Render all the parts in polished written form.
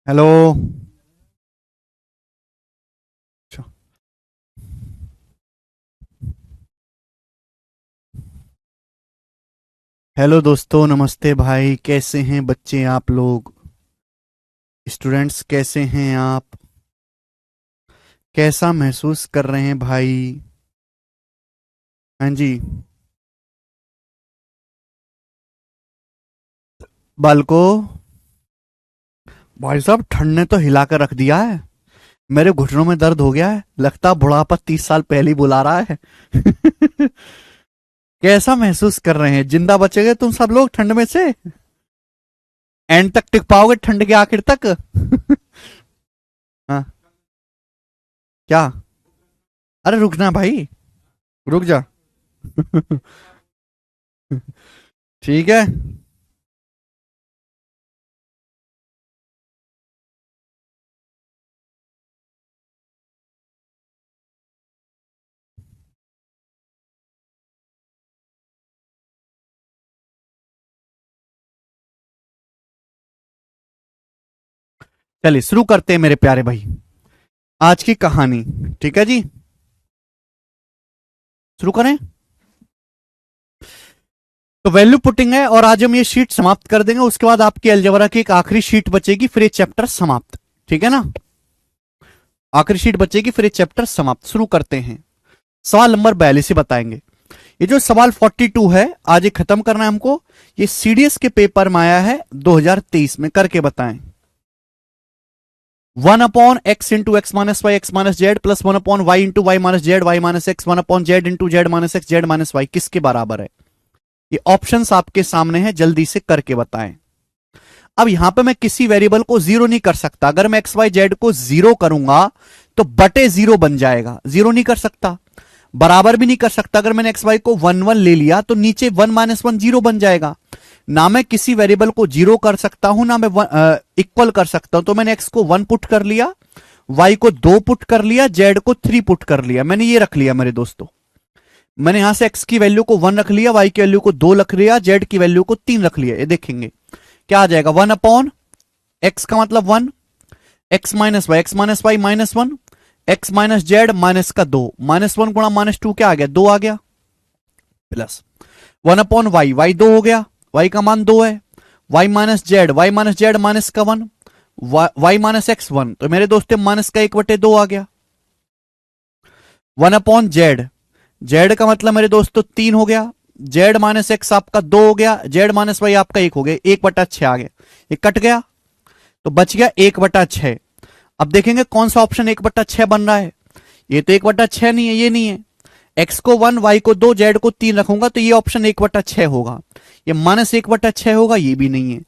Hello. अच्छा। Hello दोस्तों, नमस्ते भाई। कैसे हैं बच्चे आप लोग? स्टूडेंट्स कैसे हैं आप? कैसा महसूस कर रहे हैं भाई? हाँ जी। बालको, भाई साहब ठंड ने तो हिला कर रख दिया है। मेरे घुटनों में दर्द हो गया है, लगता है बुढ़ापा 30 साल पहले ही बुला रहा है। कैसा महसूस कर रहे हैं? जिंदा बचेगे तुम सब लोग ठंड में से? एंड तक टिक पाओगे ठंड के आखिर तक? हाँ। क्या? अरे रुकना भाई, रुक जा। ठीक है। चलिए शुरू करते हैं मेरे प्यारे भाई, आज की कहानी। ठीक है जी, शुरू करें। तो वैल्यू पुटिंग है और आज हम ये शीट समाप्त कर देंगे। उसके बाद आपकी अलजेब्रा की एक आखिरी शीट बचेगी, फिर ये चैप्टर समाप्त। ठीक है ना? आखिरी शीट बचेगी, फिर ये चैप्टर समाप्त। शुरू करते हैं। सवाल नंबर 42 से बताएंगे। ये जो सवाल 42 है, आज ये खत्म करना है हमको। ये सीडीएस के पेपर में आया है 2023 में। करके बताएं। 1/x into x - y x - z plus 1/y into y - z y - x 1/z into z - x z - y किसके बराबर है? ये ऑप्शंस आपके सामने है, जल्दी से करके बताएं। अब यहां पे मैं किसी वेरिएबल को जीरो नहीं कर सकता। अगर मैं एक्स वाई जेड को जीरो करूंगा तो बटे जीरो बन जाएगा, जीरो नहीं कर सकता। बराबर भी नहीं कर सकता। अगर मैंने एक्स वाई को 1 1 ले लिया तो नीचे 1 - 1 जीरो बन जाएगा। ना मैं किसी वेरिएबल को जीरो कर सकता हूं, ना मैं इक्वल कर सकता हूं। तो मैंने एक्स को 1 पुट कर लिया, वाई को 2 पुट कर लिया, जेड को 3 पुट कर लिया। मैंने ये रख लिया मेरे दोस्तों। मैंने यहां से एक्स की वैल्यू को 1 रख लिया, वाई की वैल्यू को 2 रख लिया, जेड की वैल्यू को 3 रख लिया। ये देखेंगे क्या आ जाएगा। 1/x का मतलब 1, x minus y, -1, x minus z minus का 2, -1 गुणा -2 क्या आ गया? 2 आ गया। प्लस 1/y, वाई 2 हो गया, y का मान 2 है। y माइनस जेड, माइनस का 1, y माइनस एक्स 1। तो मेरे दोस्तों माइनस का 1/2 आ गया। 1/जेड, जेड का मतलब मेरे दोस्तों 3 हो गया। जेड माइनस एक्स आपका 2 हो गया, जेड माइनस वाई आपका 1 हो गया, 1/6 आ गया। ये कट गया तो बच गया 1/6। अब देखेंगे कौन सा ऑप्शन 1/6 बन रहा है। ये तो 1/6 नहीं है, ये नहीं है। एक्स को 1, वाई को 2, जेड को 3 रखूंगा तो ये ऑप्शन 1/6 होगा। ये -1/6 होगा, ये भी नहीं है।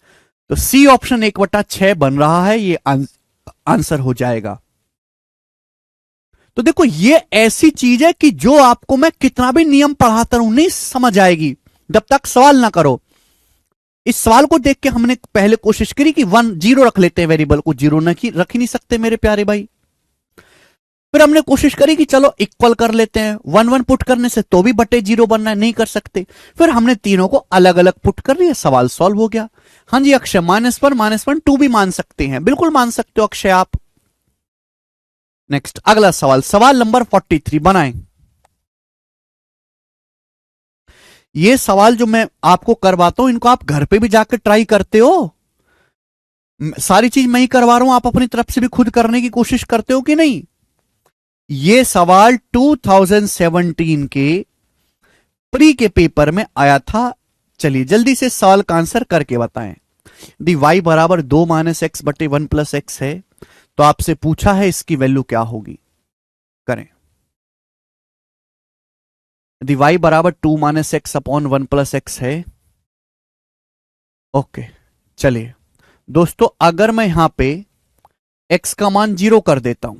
तो सी ऑप्शन 1/6 बन रहा है, ये आंसर हो जाएगा। तो देखो ये ऐसी चीज है कि जो आपको मैं कितना भी नियम पढ़ाता रहूं नहीं समझ आएगी जब तक सवाल ना करो। इस सवाल को देख के हमने पहले कोशिश करी कि 1 0 रख लेते हैं, वेरिएबल को जीरो रख ही नहीं सकते मेरे प्यारे भाई। फिर हमने कोशिश करी कि चलो इक्वल कर लेते हैं, 1 1 पुट करने से तो भी बटे जीरो बनना है, नहीं कर सकते। फिर हमने तीनों को अलग अलग पुट कर लिया, सवाल सॉल्व हो गया। हाँ जी अक्षय, -1 2 भी मान सकते हैं, बिल्कुल मान सकते हो अक्षय आप। नेक्स्ट अगला सवाल, सवाल नंबर 43 बनाएं। ये सवाल जो मैं आपको करवाता हूं, इनको आप घर पे भी जाकर ट्राई करते हो? सारी चीज मैं ही करवा रहा हूं, आप अपनी तरफ से भी खुद करने की कोशिश करते हो कि नहीं? ये सवाल 2017 के प्री के पेपर में आया था। चलिए जल्दी से सवाल का आंसर करके बताएं। यदि y बराबर 2-x/1 + x है तो आपसे पूछा है इसकी वैल्यू क्या होगी। करें। यदि y बराबर 2-x/1 + x है। ओके, चलिए दोस्तों, अगर मैं यहां पे x का मान 0 कर देता हूं,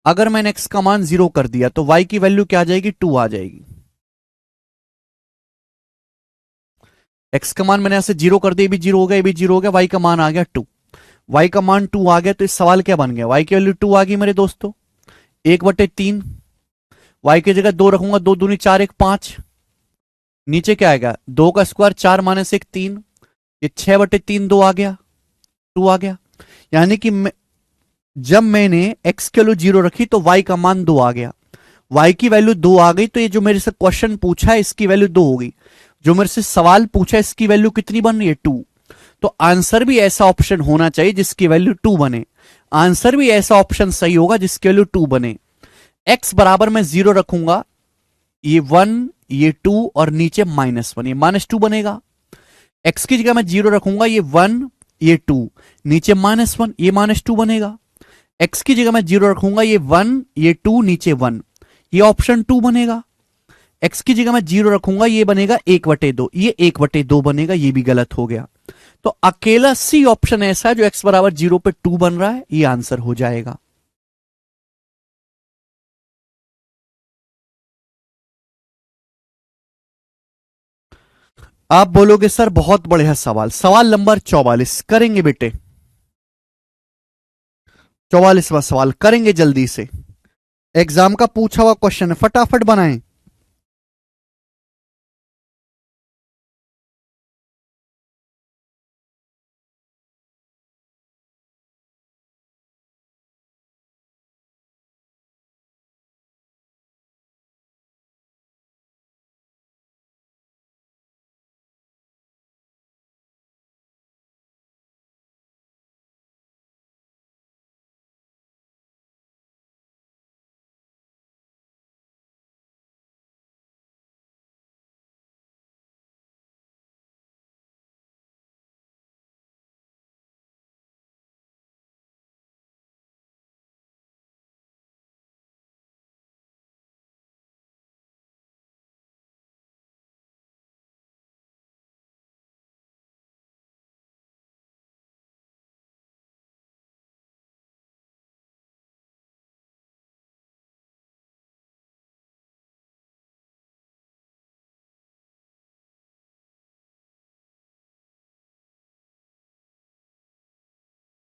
अगर मैंने x का मान 0 कर दिया तो y की वैल्यू क्या आ जाएगी? 2 आ जाएगी। x का मान मैंने ऐसे 0 कर दिया, ये भी 0 हो गया, ये भी 0 हो गया, y का मान आ गया 2। y का मान 2 आ गया तो इस सवाल क्या बन गया? y की वैल्यू 2 आ गई मेरे दोस्तों। 1/3। y की जगह 2 रखूंगा, 2 दूनी 4, 1 5। नीचे क्या आएगा, 2 का स्क्वायर 4 - 1 3। ये 6/3 2 आ गया, 2 आ गया। यानी कि जब मैंने x की वैल्यू 0 रखी तो y का मान 2 आ गया। y की वैल्यू 2 आ गई तो ये जो मेरे से क्वेश्चन पूछा है इसकी वैल्यू 2 होगी। जो मेरे से सवाल पूछा है इसकी वैल्यू कितनी बन रही है, 2। तो आंसर भी ऐसा ऑप्शन होना चाहिए जिसकी वैल्यू 2 बने। आंसर भी ऐसा ऑप्शन सही होगा जिसकी वैल्यू 2 बने। x बराबर मैं 0 रखूंगा, ये 1, ये 2 और नीचे -1, ये -2 बनेगा। x की जगह मैं 0 रखूंगा, ये 1, ये 2, नीचे -1, ये -2 बनेगा। x की जगह मैं 0 रखूंगा, ये 1, ये 2, नीचे 1, ये ऑप्शन 2 बनेगा। x की जगह मैं 0 रखूंगा, ये बनेगा 1/2, ये 1/2 बनेगा, ये भी गलत हो गया। तो अकेला सी ऑप्शन ऐसा है जो x बराबर 0 पे 2 बन रहा है, ये आंसर हो जाएगा। आप बोलोगे सर बहुत बढ़िया सवाल। सवाल नंबर 44 करेंगे बेटे, 44वां सवाल करेंगे जल्दी से। एग्जाम का पूछा हुआ क्वेश्चन है, फटाफट बनाएं।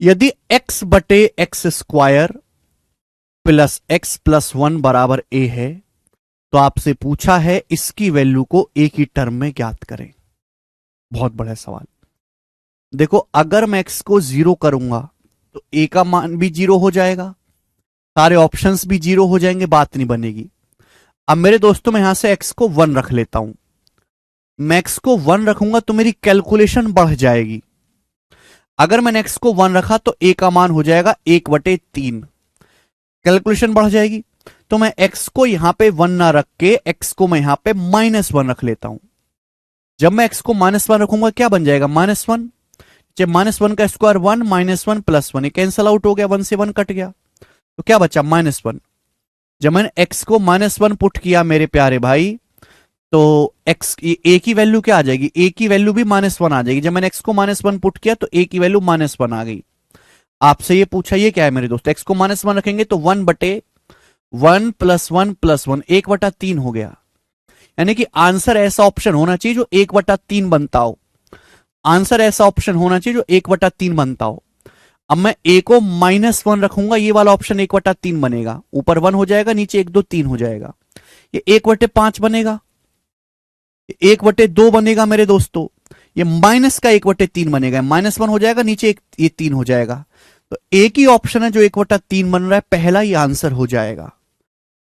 यदि x/x² प्लस x+1 बराबर a है तो आपसे पूछा है इसकी वैल्यू को a की टर्म में ज्ञात करें। बहुत बड़ा सवाल। देखो अगर मैं x को 0 करूंगा तो a का मान भी 0 हो जाएगा, सारे ऑप्शंस भी 0 हो जाएंगे, बात नहीं बनेगी। अब मेरे दोस्तों मैं यहां से x को 1 रख लेता हूं। मैं x को 1 रखूंगा तो मेरी कैलकुलेशन बढ़ जाएगी। अगर मैंने x को 1 रखा तो a का मान हो जाएगा 1/3, कैलकुलेशन बढ़ जाएगी। तो मैं x को यहां पे 1 ना रख के x को मैं यहां पे -1 रख लेता हूं। जब मैं x को -1 रखूंगा क्या बन जाएगा, -1। जब -1 का स्क्वायर 1, -1 +1, ये कैंसल आउट हो गया, 1 से 1 कट गया, तो क्या बचा, -1। जब मैंने x को -1 पुट किया मेरे प्यारे भाई, तो x a की वैल्यू क्या आ जाएगी, a की वैल्यू भी -1 आ जाएगी। जब मैंने x को -1 पुट किया तो a की वैल्यू -1 आ गई। आपसे ये पूछा, ये क्या है मेरे दोस्त, x को -1 रखेंगे तो 1/1 + 1 + 1, 1/3 हो गया। यानी कि आंसर ऐसा ऑप्शन होना चाहिए जो 1/3 बनता हो। आंसर ऐसा ऑप्शन होना चाहिए जो 1/3 बनता हो। अब मैं a को -1 रखूंगा, ये वाला ऑप्शन 1/3 बनेगा, ऊपर 1 हो जाएगा, नीचे 1 2 3 हो जाएगा, ये 1/5 बनेगा, 1/2 बनेगा मेरे दोस्तों, ये माइनस का 1/3 बनेगा, -1 हो जाएगा, नीचे ये 3 हो जाएगा। तो एक ही ऑप्शन है जो 1/3 बन रहा है, पहला ही आंसर हो जाएगा।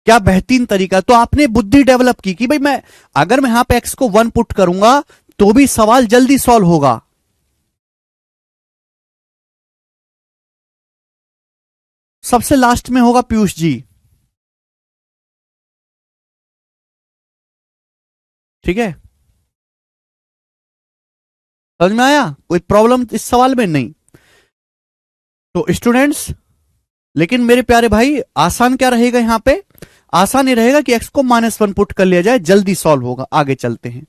क्या बेहतरीन तरीका। तो आपने बुद्धि डेवलप की कि भाई मैं अगर मैं यहां पे x को 1 पुट करूंगा तो भी सवाल जल्दी सॉल्व होगा। सबसे लास्ट में होगा पीयूष जी, ठीक है, समझ में आया, कोई प्रॉब्लम इस सवाल में नहीं। तो स्टूडेंट्स, लेकिन मेरे प्यारे भाई आसान क्या रहेगा यहां पे, आसान ये रहेगा कि x को -1 पुट कर लिया जाए, जल्दी सॉल्व होगा। आगे चलते हैं,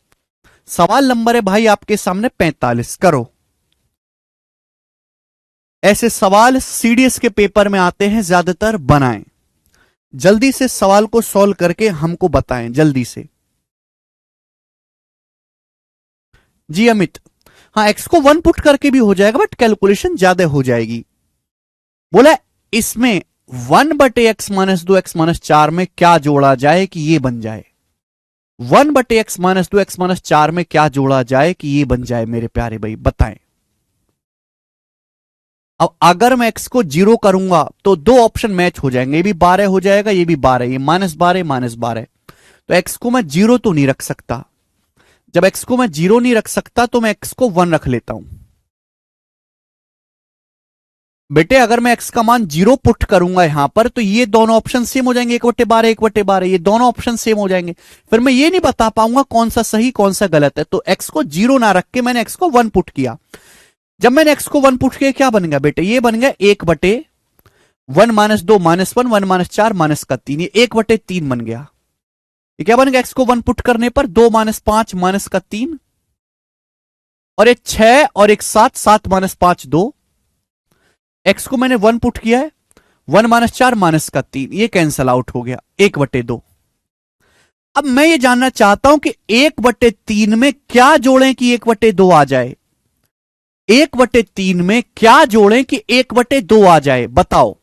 सवाल नंबर है भाई आपके सामने 45, करो। ऐसे सवाल सीडीएस के पेपर में आते हैं ज्यादातर, बनाएं जल्दी से, सवाल को सॉल्व करके हमको बताएं जल्दी से। जी अमित, हाँ x को 1 पुट करके भी हो जाएगा बट कैलकुलेशन ज्यादा हो जाएगी। बोला इसमें 1/(x-2x-4) में क्या जोड़ा जाए कि ये बन जाए? 1/(x-2x-4) में क्या जोड़ा जाए कि ये बन जाए मेरे प्यारे भाई, बताएं। अब अगर मैं x को 0 करूंगा तो दो ऑप्शन मैच हो जाएंगे, ये भी 12 हो जाएगा, ये भी 12, ये -12 -12। तो x को मैं 0 तो नहीं रख सकता। जब x को मैं 0 नहीं रख सकता तो मैं x को 1 रख लेता हूं। बेटे अगर मैं x का मान 0 पुट करूंगा यहां पर तो ये दोनों ऑप्शन सेम हो जाएंगे, 1/12 1/12, ये दोनों ऑप्शन सेम हो जाएंगे। फिर मैं ये नहीं बता पाऊंगा कौन सा सही कौन सा गलत है। तो x को 0 ना रख के मैंने x को 1 पुट किया। जब मैंने x को 1 पुट किया क्या बन गया बेटे? ये बन गया 1/1 -2 -1 1 -4 -3, ये 1/3 बन गया। ये क्या बन गया? x को 1 पुट करने पर 2 -5 -3, और एक 6 और एक 7, 7 -5 2। x को मैंने 1 पुट किया है, 1 -4 -3, ये कैंसल आउट हो गया, 1/2। अब मैं ये जानना चाहता हूं कि 1/3 में क्या जोड़ें कि 1/2 आ जाए? 1/3 में क्या जोड़ें कि 1/2 आ जाए, बताओ।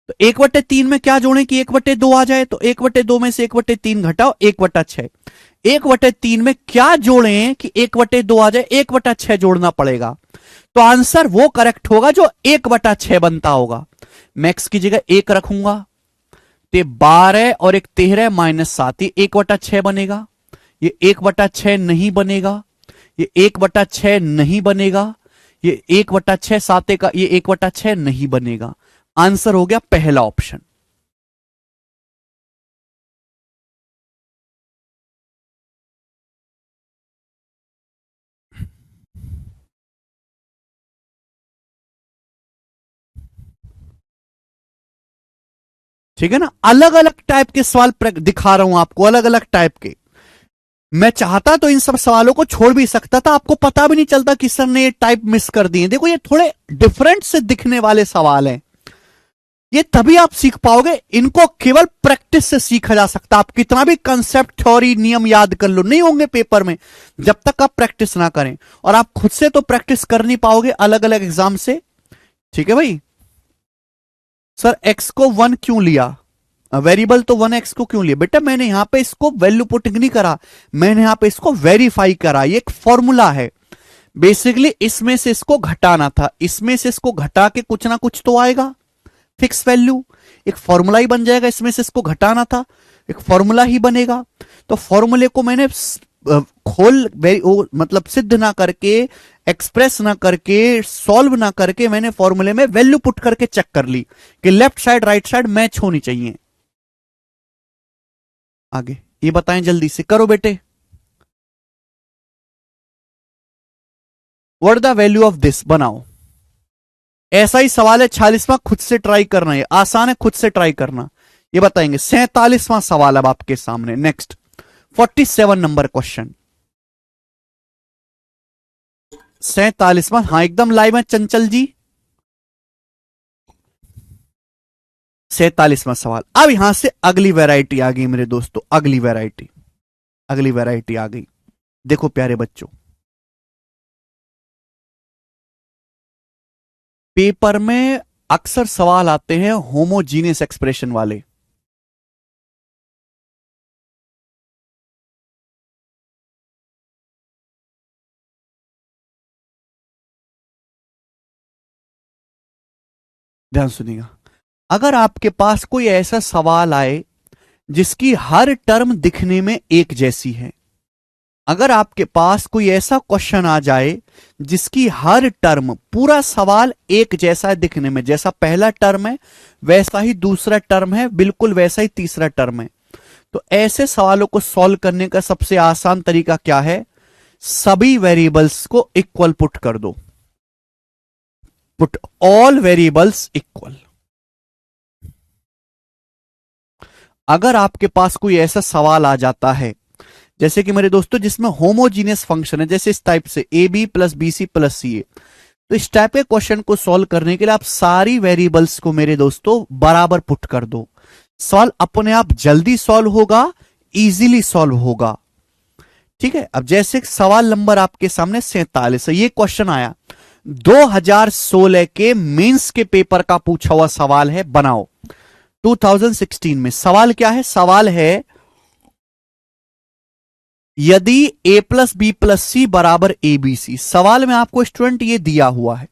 तो 1/3 में क्या जोड़ें कि 1/2 आ जाए? तो 1/2 में से 1/3 घटाओ, 1/6। 1/3 में क्या जोड़ें कि 1/2 आ जाए? 1/6 जोड़ना पड़ेगा। तो आंसर वो करेक्ट होगा जो 1/6 बनता होगा। मैक्स की जगह 1 रखूंगा तो 12 और 1 13 -7, ये 1/6 बनेगा। ये 1/6 नहीं बनेगा, ये 1/6 नहीं बनेगा, ये 1/6 7 का, ये 1/6 नहीं बनेगा। आंसर हो गया पहला ऑप्शन। ठीक है ना? अलग अलग टाइप के सवाल दिखा रहा हूं आपको, अलग अलग टाइप के। मैं चाहता तो इन सब सवालों को छोड़ भी सकता था, आपको पता भी नहीं चलता कि सर ने ये टाइप मिस कर दिए। देखो ये थोड़े डिफरेंट से दिखने वाले सवाल हैं, ये तभी आप सीख पाओगे। इनको केवल प्रैक्टिस से सीखा जा सकता। आप कितना भी कंसेप्ट थ्योरी नियम याद कर लो, नहीं होंगे पेपर में जब तक आप प्रैक्टिस ना करें। और आप खुद से तो प्रैक्टिस कर नहीं पाओगे अलग अलग एग्जाम से। ठीक है भाई? सर x को 1 क्यों लिया? वेरिएबल तो 1x को क्यों लिया? बेटा मैंने यहां पे इसको वैल्यू पुटिंग नहीं करा, मैंने यहां पे इसको वेरीफाई करा। ये एक फॉर्मूला है बेसिकली, इसमें से इसको घटाना था, इसमें से इसको घटा के कुछ ना कुछ तो आएगा फिक्स वैल्यू, एक फॉर्मूला ही बन जाएगा। इसमें से इसको घटाना था, एक फॉर्मूला ही बनेगा। तो फॉर्मूले को मैंने मतलब सिद्ध ना करके, एक्सप्रेस ना करके, सॉल्व ना करके, मैंने फॉर्मूले में वैल्यू पुट करके चेक कर ली कि left side right side match होनी चाहिए। आगे ये बताएं, जल्दी से करो बेटे। What the value of this बनाओ। ऐसा ही सवाल है 46वां, खुद से ट्राई करना है, आसान है, खुद से ट्राई करना। ये बताएंगे 47वां सवाल अब आपके सामने। नेक्स्ट 47 नंबर क्वेश्चन, 47वां। हाँ एकदम लाइव है चंचल जी। 47वां सवाल। अब यहां से अगली वैरायटी आ गई मेरे दोस्तों, अगली वैरायटी आ गई। देखो प्यारे बच्चों, पेपर में अक्सर सवाल आते हैं होमोजीनियस एक्सप्रेशन वाले। ध्यान सुनिएगा, अगर आपके पास कोई ऐसा सवाल आए जिसकी हर टर्म दिखने में एक जैसी है, अगर आपके पास कोई ऐसा क्वेश्चन आ जाए जिसकी हर टर्म, पूरा सवाल एक जैसा है दिखने में, जैसा पहला टर्म है वैसा ही दूसरा टर्म है, बिल्कुल वैसा ही तीसरा टर्म है, तो ऐसे सवालों को सॉल्व करने का सबसे आसान तरीका क्या है? सभी वेरिएबल्स को इक्वल पुट कर दो। Put all variables equal. अगर आपके पास कोई ऐसा सवाल आ जाता है जैसे कि मेरे दोस्तों जिसमें होमोजीनियस फंक्शन है, जैसे इस टाइप से A B plus B C plus C A, तो इस टाइप के क्वेश्चन को सॉल्व करने के लिए आप सारी वेरिएबल्स को मेरे दोस्तों बराबर पुट कर दो। सॉल्व अपने आप जल्दी सॉल्व होगा, इजीली सॉल्व होगा। ठीक है? अब जैसे सवाल नंबर आपके सामने 47 है, ये क्वेश्चन आया, 2016 के मेंस के पेपर का पूछा हुआ सवाल है, बनाओ। 2016 में सवाल क्या है? सवाल है यदि a plus B plus C बराबर ए बी सी। सवाल में आपको स्टूडेंट ये दिया हुआ है,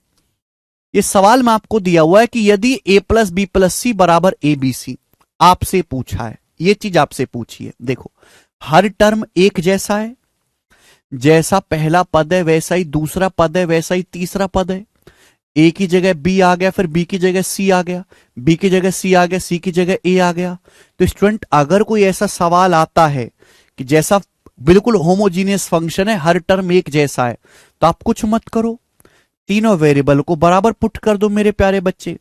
ये सवाल में आपको दिया हुआ है कि यदि a plus B plus C बराबर ए बी सी, आपसे पूछा है, ये चीज आपसे पूछी है। देखो हर टर्म एक जैसा है, जैसा पहला पद है वैसा ही दूसरा पद है, वैसा ही तीसरा पद है। ए की जगह बी आ गया, फिर बी की जगह सी आ गया, बी की जगह सी आ गया, सी की जगह ए आ गया। तो स्टूडेंट अगर कोई ऐसा सवाल आता है कि जैसा बिल्कुल होमोजीनियस फंक्शन है, हर टर्म एक जैसा है, तो आप कुछ मत करो, तीनों वेरिएबल को बराबर पुट कर दो मेरे प्यारे बच्चे।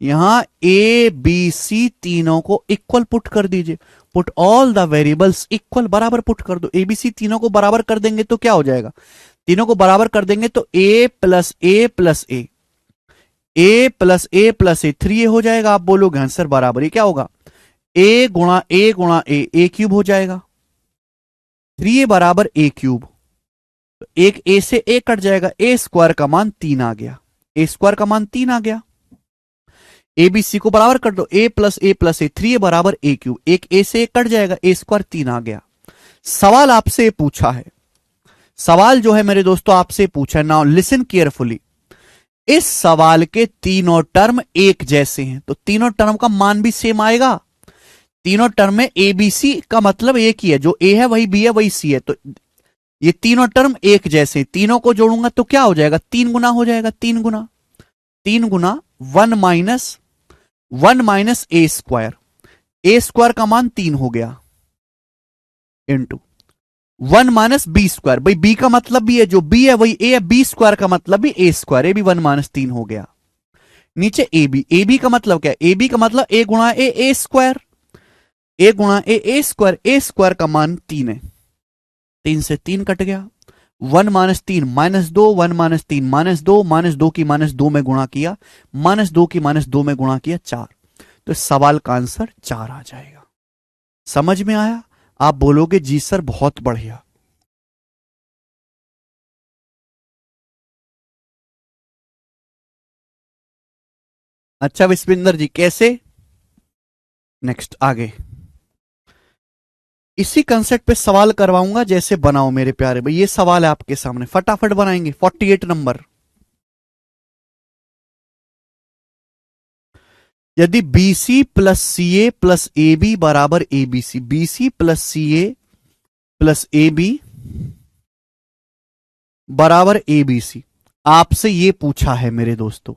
यहां ए बी सी तीनों को इक्वल पुट कर दीजिए, put all the variables equal, बराबर पुट कर दो। ए बी सी तीनों को बराबर कर देंगे तो क्या हो जाएगा? तीनों को बराबर कर देंगे तो ए plus A plus A, A plus A plus A 3a हो जाएगा। आप बोलोगे आंसर बराबर, ये क्या होगा? ए गुणा ए गुणा ए क्यूब हो जाएगा। 3a बराबर ए क्यूब, तो एक ए से ए कट जाएगा, ए स्क्वायर का मान 3 आ गया, ए स्क्वायर का मान 3 आ गया। ए बी सी को बराबर कर दो, ए plus A plus A 3a बराबर ए क्यूब, एक ए से ए कट जाएगा, ए स्क्वायर 3 आ गया। सवाल आपसे पूछा है, सवाल जो है मेरे दोस्तों आपसे पूछा है, नाउ लिसन केयरफुली। इस सवाल के तीनों टर्म एक जैसे हैं, तो तीनों टर्म का मान भी सेम आएगा। तीनों टर्म में ए बी सी का मतलब एक ही है, जो ए है वही बी है वही सी है, तो ये तीनों टर्म एक जैसे, तीनों को जोड़ूंगा तो क्या हो जाएगा? 3 गुना हो जाएगा, 3 गुना 3 गुना 1 माइनस ए स्क्वायर का मान 3 हो गया, इंटू 1 माइनस बी स्क्वायर, भाई बी का मतलब भी है, जो बी है वही ए है, बी स्क्वायर का मतलब भी ए स्क्वायर, ए भी 1 माइनस 3 हो गया। नीचे ए बी का मतलब क्या है? ए बी का मतलब ए गुणा ए स्क्वायर, ए गुणा ए स्क्वायर का मान 3 है, 3 से 3 कट गया, 1 minus 3 minus 2, 1 minus 3 minus 2, minus 2 की माइनस 2 में गुणा किया, माइनस 2 की माइनस 2 में गुणा किया 4, तो सवाल का आंसर 4 आ जाएगा। समझ में आया? आप बोलोगे जी सर बहुत बढ़िया। अच्छा विस्पिंदर जी कैसे? नेक्स्ट आगे इसी कंसेप्ट पे सवाल करवाऊंगा, जैसे बनाओ मेरे प्यारे भाई। ये सवाल है आपके सामने, फटाफट बनाएंगे। 48 नंबर, यदि BC plus CA plus AB बराबर ABC, BC plus CA plus AB बराबर ABC, आपसे ये पूछा है मेरे दोस्तों,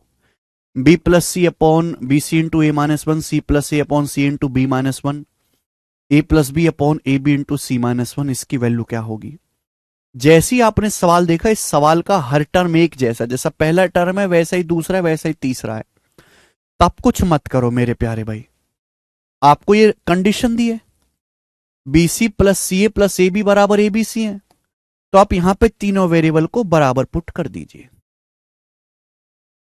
B plus c upon b C into A minus 1, c plus a upon c into B minus 1, a plus b upon A B into C minus 1, इसकी value क्या होगी? जैसे ही आपने सवाल देखा, इस सवाल का हर टर्म एक जैसा, जैसा पहला टर्म है वैसा ही दूसरा है वैसा ही तीसरा है, तो आप कुछ मत करो मेरे प्यारे भाई। आपको ये कंडीशन दी है, BC प्लस सी ए प्लस ए बी बराबर ए बी सी है, तो आप यहां पे तीनों वेरिएबल को बराबर पुट कर दीजिए।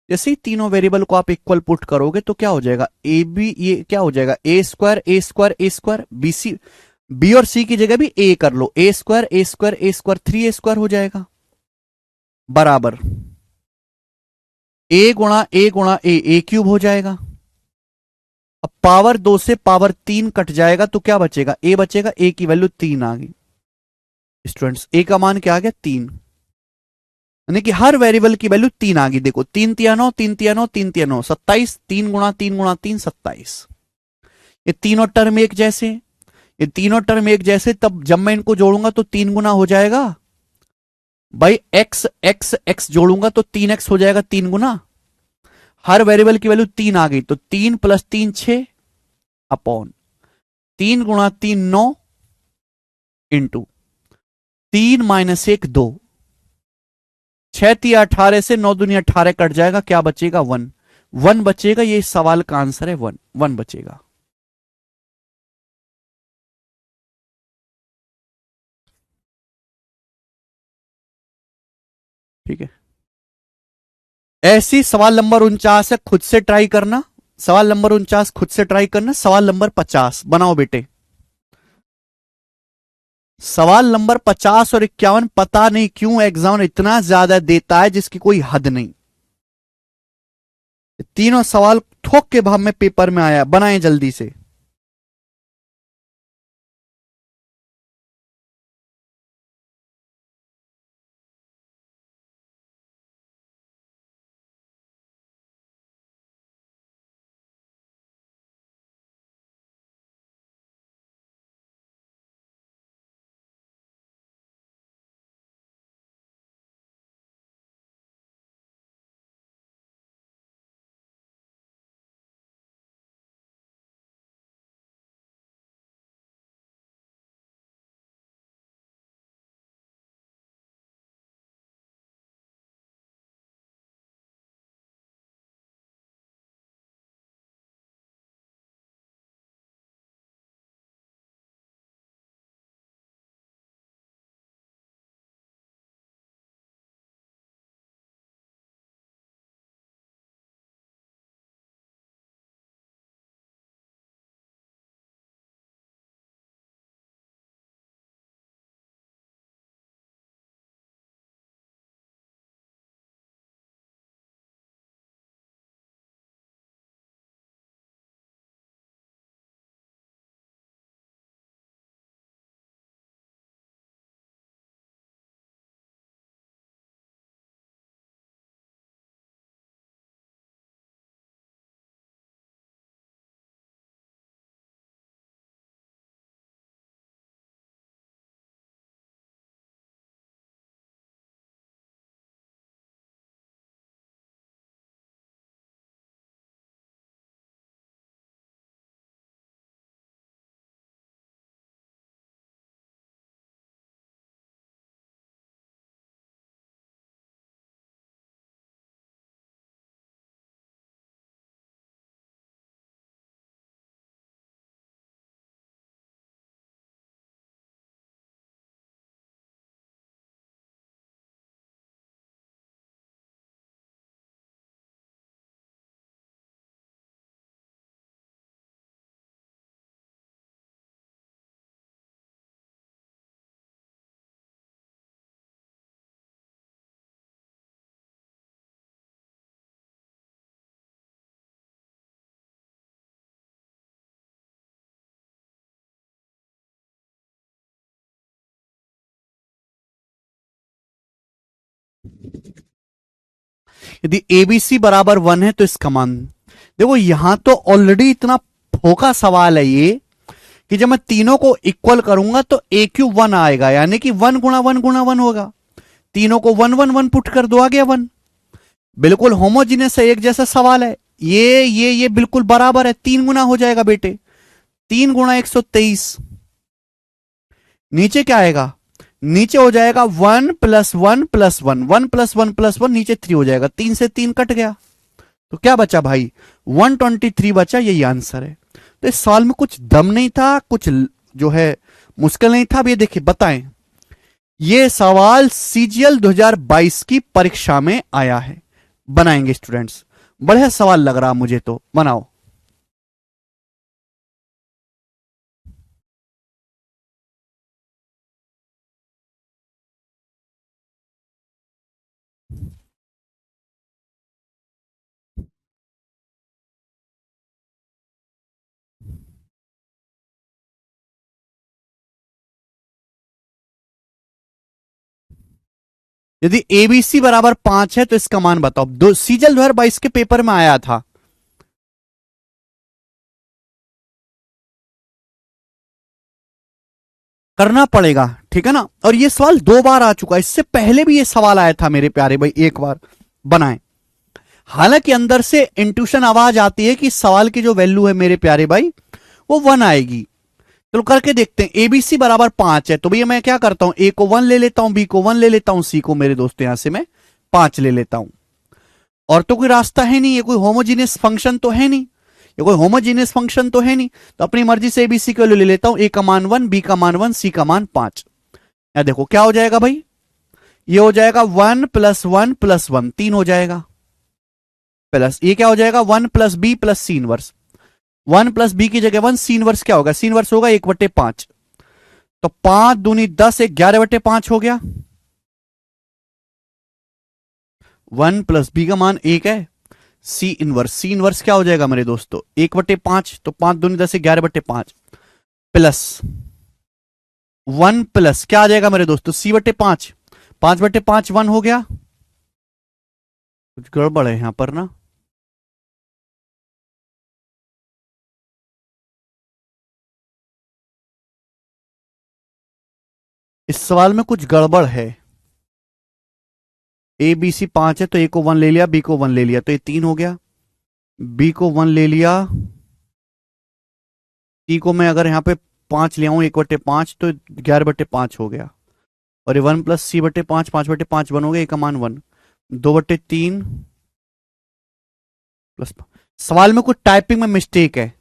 जैसे ही तीनों वेरिएबल को आप इक्वल पुट करोगे तो क्या हो जाएगा? ए बी, ये क्या हो जाएगा? A square A square A square, b C, B और सी की जगह भी ए कर लो, ए square A square A square 3a square हो जाएगा, बराबर ए गुणा ए क्यूब हो जाएगा। अब पावर 2 से पावर 3 कट जाएगा तो क्या बचेगा? ए बचेगा, ए की वैल्यू 3 आ गई। स्टूडेंट्स ए का मान क्या आ गया? 3, यानी कि हर वेरिएबल की वैल्यू 3 आ गई। देखो 3 तिया 9, 3 तिया 9, 3 तिया 9, 27, 3 गुणा 3 गुणा 3 27। ये तीनों टर्म एक जैसे, ये तीनों टर्म एक जैसे, तब जब मैं इनको जोड़ूंगा तो 3 गुना हो जाएगा भाई, एक्स एक्स एक्स जोड़ूंगा तो 3x हो जाएगा 3 गुना। हर वेरिएबल की वैल्यू 3 आ गई, तो 3 प्लस 3 6 अपॉन 3 गुणा 3 9 इंटू 3 माइनस 1 2, 6 तिया 18 से 9 दुनिया 18 कट जाएगा, क्या बचेगा? 1 बचेगा। ये सवाल का आंसर है 1 बचेगा। ठीक है, ऐसी सवाल नंबर 49 है, खुद से ट्राई करना। सवाल नंबर 49 खुद से ट्राई करना। सवाल नंबर 50 बनाओ बेटे। सवाल नंबर 50 और 51 पता नहीं क्यों एग्जाम इतना ज्यादा देता है जिसकी कोई हद नहीं। तीनों सवाल थोक के भाव में पेपर में आया, बनाएं जल्दी से। यदि एबीसी बराबर 1 है तो इसका मान देखो। यहां तो ऑलरेडी इतना फोका सवाल है ये कि जब मैं तीनों को इक्वल करूंगा तो ए क्यूब 1 आएगा, यानी कि 1 गुणा 1 गुणा 1 होगा। तीनों को 1 1 1 पुट कर दो, आ गया 1। बिल्कुल होमोजीनियस है, एक जैसा सवाल है। ये बिल्कुल बराबर है, 3 गुना हो जाएगा बेटे। 3 गुणा 123। नीचे क्या आएगा? नीचे हो जाएगा 1 प्लस 1 प्लस 1, 1 प्लस 1 प्लस 1, नीचे 3 हो जाएगा। 3 से 3 कट गया तो क्या बचा भाई? 123 बचा। यही आंसर है। तो इस सवाल में कुछ दम नहीं था, कुछ जो है मुश्किल नहीं था। अब ये देखिए बताएं, ये सवाल सीजीएल 2022 की परीक्षा में आया है। बनाएंगे स्टूडेंट्स, बढ़िया सवाल लग रहा मुझे तो, बनाओ। यदि एबीसी बराबर 5 है तो इसका मान बताओ। दो सीजीएल 2022 के पेपर में आया था। करना पड़ेगा, ठीक है ना। और ये सवाल 2 बार आ चुका है, इससे पहले भी ये सवाल आया था मेरे प्यारे भाई, एक बार। बनाएं। हालांकि अंदर से इंट्यूशन आवाज आती है कि सवाल की जो वैल्यू है मेरे प्यारे भाई वो 1 आएगी। चलो करके देखते हैं। एबीसी बराबर 5 है तो भैया मैं क्या करता हूं, ए को 1 ले लेता हूं, बी को 1 ले लेता हूं, सी को मेरे दोस्तों यहां से मैं 5 ले लेता हूं। और तो कोई रास्ता है नहीं, ये कोई होमोजीनियस फंक्शन तो है नहीं, ये कोई होमोजीनियस फंक्शन तो है नहीं। तो अपनी मर्जी से एबीसी को ले लेता हूं। ए का मान 1, बी का मान 1, सी का मान 5। या देखो क्या हो जाएगा भाई, ये हो जाएगा 1 प्लस 1 प्लस 1, 3 हो जाएगा। प्लस ये क्या हो जाएगा, 1 plus B plus c inverse. 1 plus b की जगह 1, सी इनवर्स क्या होगा? सी इनवर्स होगा 1/5। तो 5 दूनी 10, 11/5 हो गया। 1 प्लस बी का मान 1 है, सी इनवर्स। सी इनवर्स क्या हो जाएगा मेरे दोस्तों, 1/5, तो 5 दूनी 10, 11/5 प्लस 1 प्लस क्या आ जाएगा मेरे दोस्तों, C/5, 5/5 1 हो गया। कुछ गड़बड़ है यहां पर ना, इस सवाल में कुछ गड़बड़ है। ए बी सी 5 है तो ए को 1 ले लिया, बी को 1 ले लिया तो ये 3 हो गया, बी को 1 ले लिया, सी को मैं अगर यहां पे 5 ले आऊं 1/5 तो 11/5 हो गया, और ये 1 प्लस C/5, 5/5 1 हो गया, ए का मान 1, 2/3 प्लस। सवाल में कुछ टाइपिंग में मिस्टेक है,